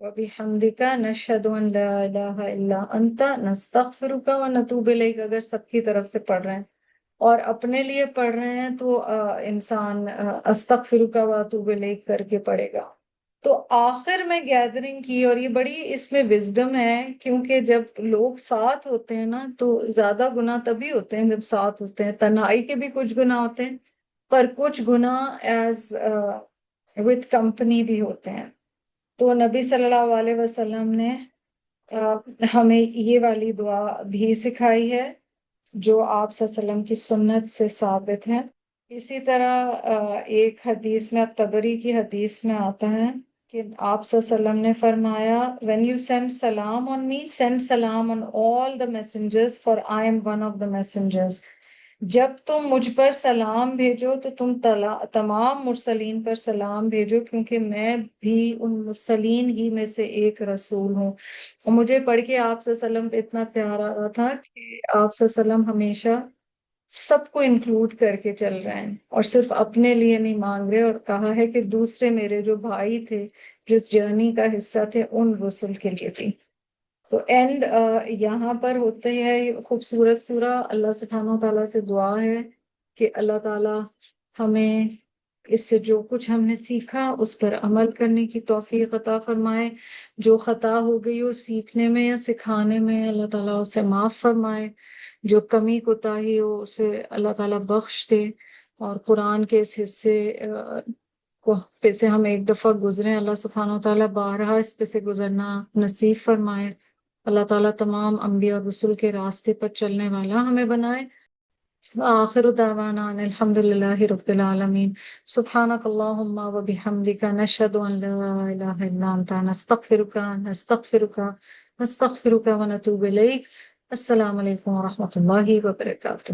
وَبِحَمْدِكَ نَشْهَدُ أَن لَا إِلَهَ إِلَّا أَنْتَ نَسْتَغْفِرُكَ وَنَتُوبُ إِلَيْكَ. اگر سب کی طرف سے پڑھ رہے ہیں اور اپنے لیے پڑھ رہے ہیں تو انسان استغفرک واتوب الیک کر کے پڑھے گا. تو آخر میں گیدرنگ کی، اور یہ بڑی اس میں وزڈم ہے، کیونکہ جب لوگ ساتھ ہوتے ہیں نا تو زیادہ گناہ تبھی ہوتے ہیں جب ساتھ ہوتے ہیں. تنہائی کے بھی کچھ گناہ ہوتے ہیں، پر کچھ گناہ ایز وتھ کمپنی بھی ہوتے ہیں. تو نبی صلی اللہ علیہ وسلم نے ہمیں یہ والی دعا بھی سکھائی ہے جو آپ صلی اللہ علیہ وسلم کی سنت سے ثابت ہے. اسی طرح ایک حدیث میں، طبری کی حدیث میں آتا ہے کہ آپ صلی اللہ علیہ وسلم نے فرمایا when you send salam on me, send salam on all the messengers for I am one of the messengers. جب تم مجھ پر سلام بھیجو تو تم تمام مرسلین پر سلام بھیجو، کیونکہ میں بھی ان مرسلین ہی میں سے ایک رسول ہوں۔ اور مجھے پڑھ کے آپ صلی اللہ علیہ وسلم پہ اتنا پیار آ رہا تھا کہ آپ صلی اللہ علیہ وسلم ہمیشہ سب کو انکلوڈ کر کے چل رہے ہیں اور صرف اپنے لیے نہیں مانگ رہے، اور کہا ہے کہ دوسرے میرے جو بھائی تھے جس جرنی کا حصہ تھے ان رسل کے لیے بھی۔ تو اینڈ یہاں پر ہوتے ہے خوبصورت سورہ، اللہ سبحانہ و تعالیٰ سے دعا ہے کہ اللہ تعالیٰ ہمیں اس سے جو کچھ ہم نے سیکھا اس پر عمل کرنے کی توفیق عطا فرمائے، جو خطا ہو گئی ہو سیکھنے میں یا سکھانے میں اللہ تعالیٰ اسے معاف فرمائے، جو کمی کوتاہی ہو اسے اللہ تعالیٰ بخش دے، اور قرآن کے اس حصے پہ سے ہم ایک دفعہ گزرے، اللہ سبحانہ و تعالیٰ بارہا اس پہ سے گزرنا نصیب فرمائے، اللہ تعالیٰ تمام انبیاء اور رسول کے راستے پر چلنے والا ہمیں بنائے۔ آخر دعوانا ان الحمد للہ رب العالمین، سبحانک اللہم و بحمدک، نشہد ان لا الہ الا انت، نستغفرک ونتوب الیک۔ السلام علیکم ورحمۃ اللہ وبرکاتہ۔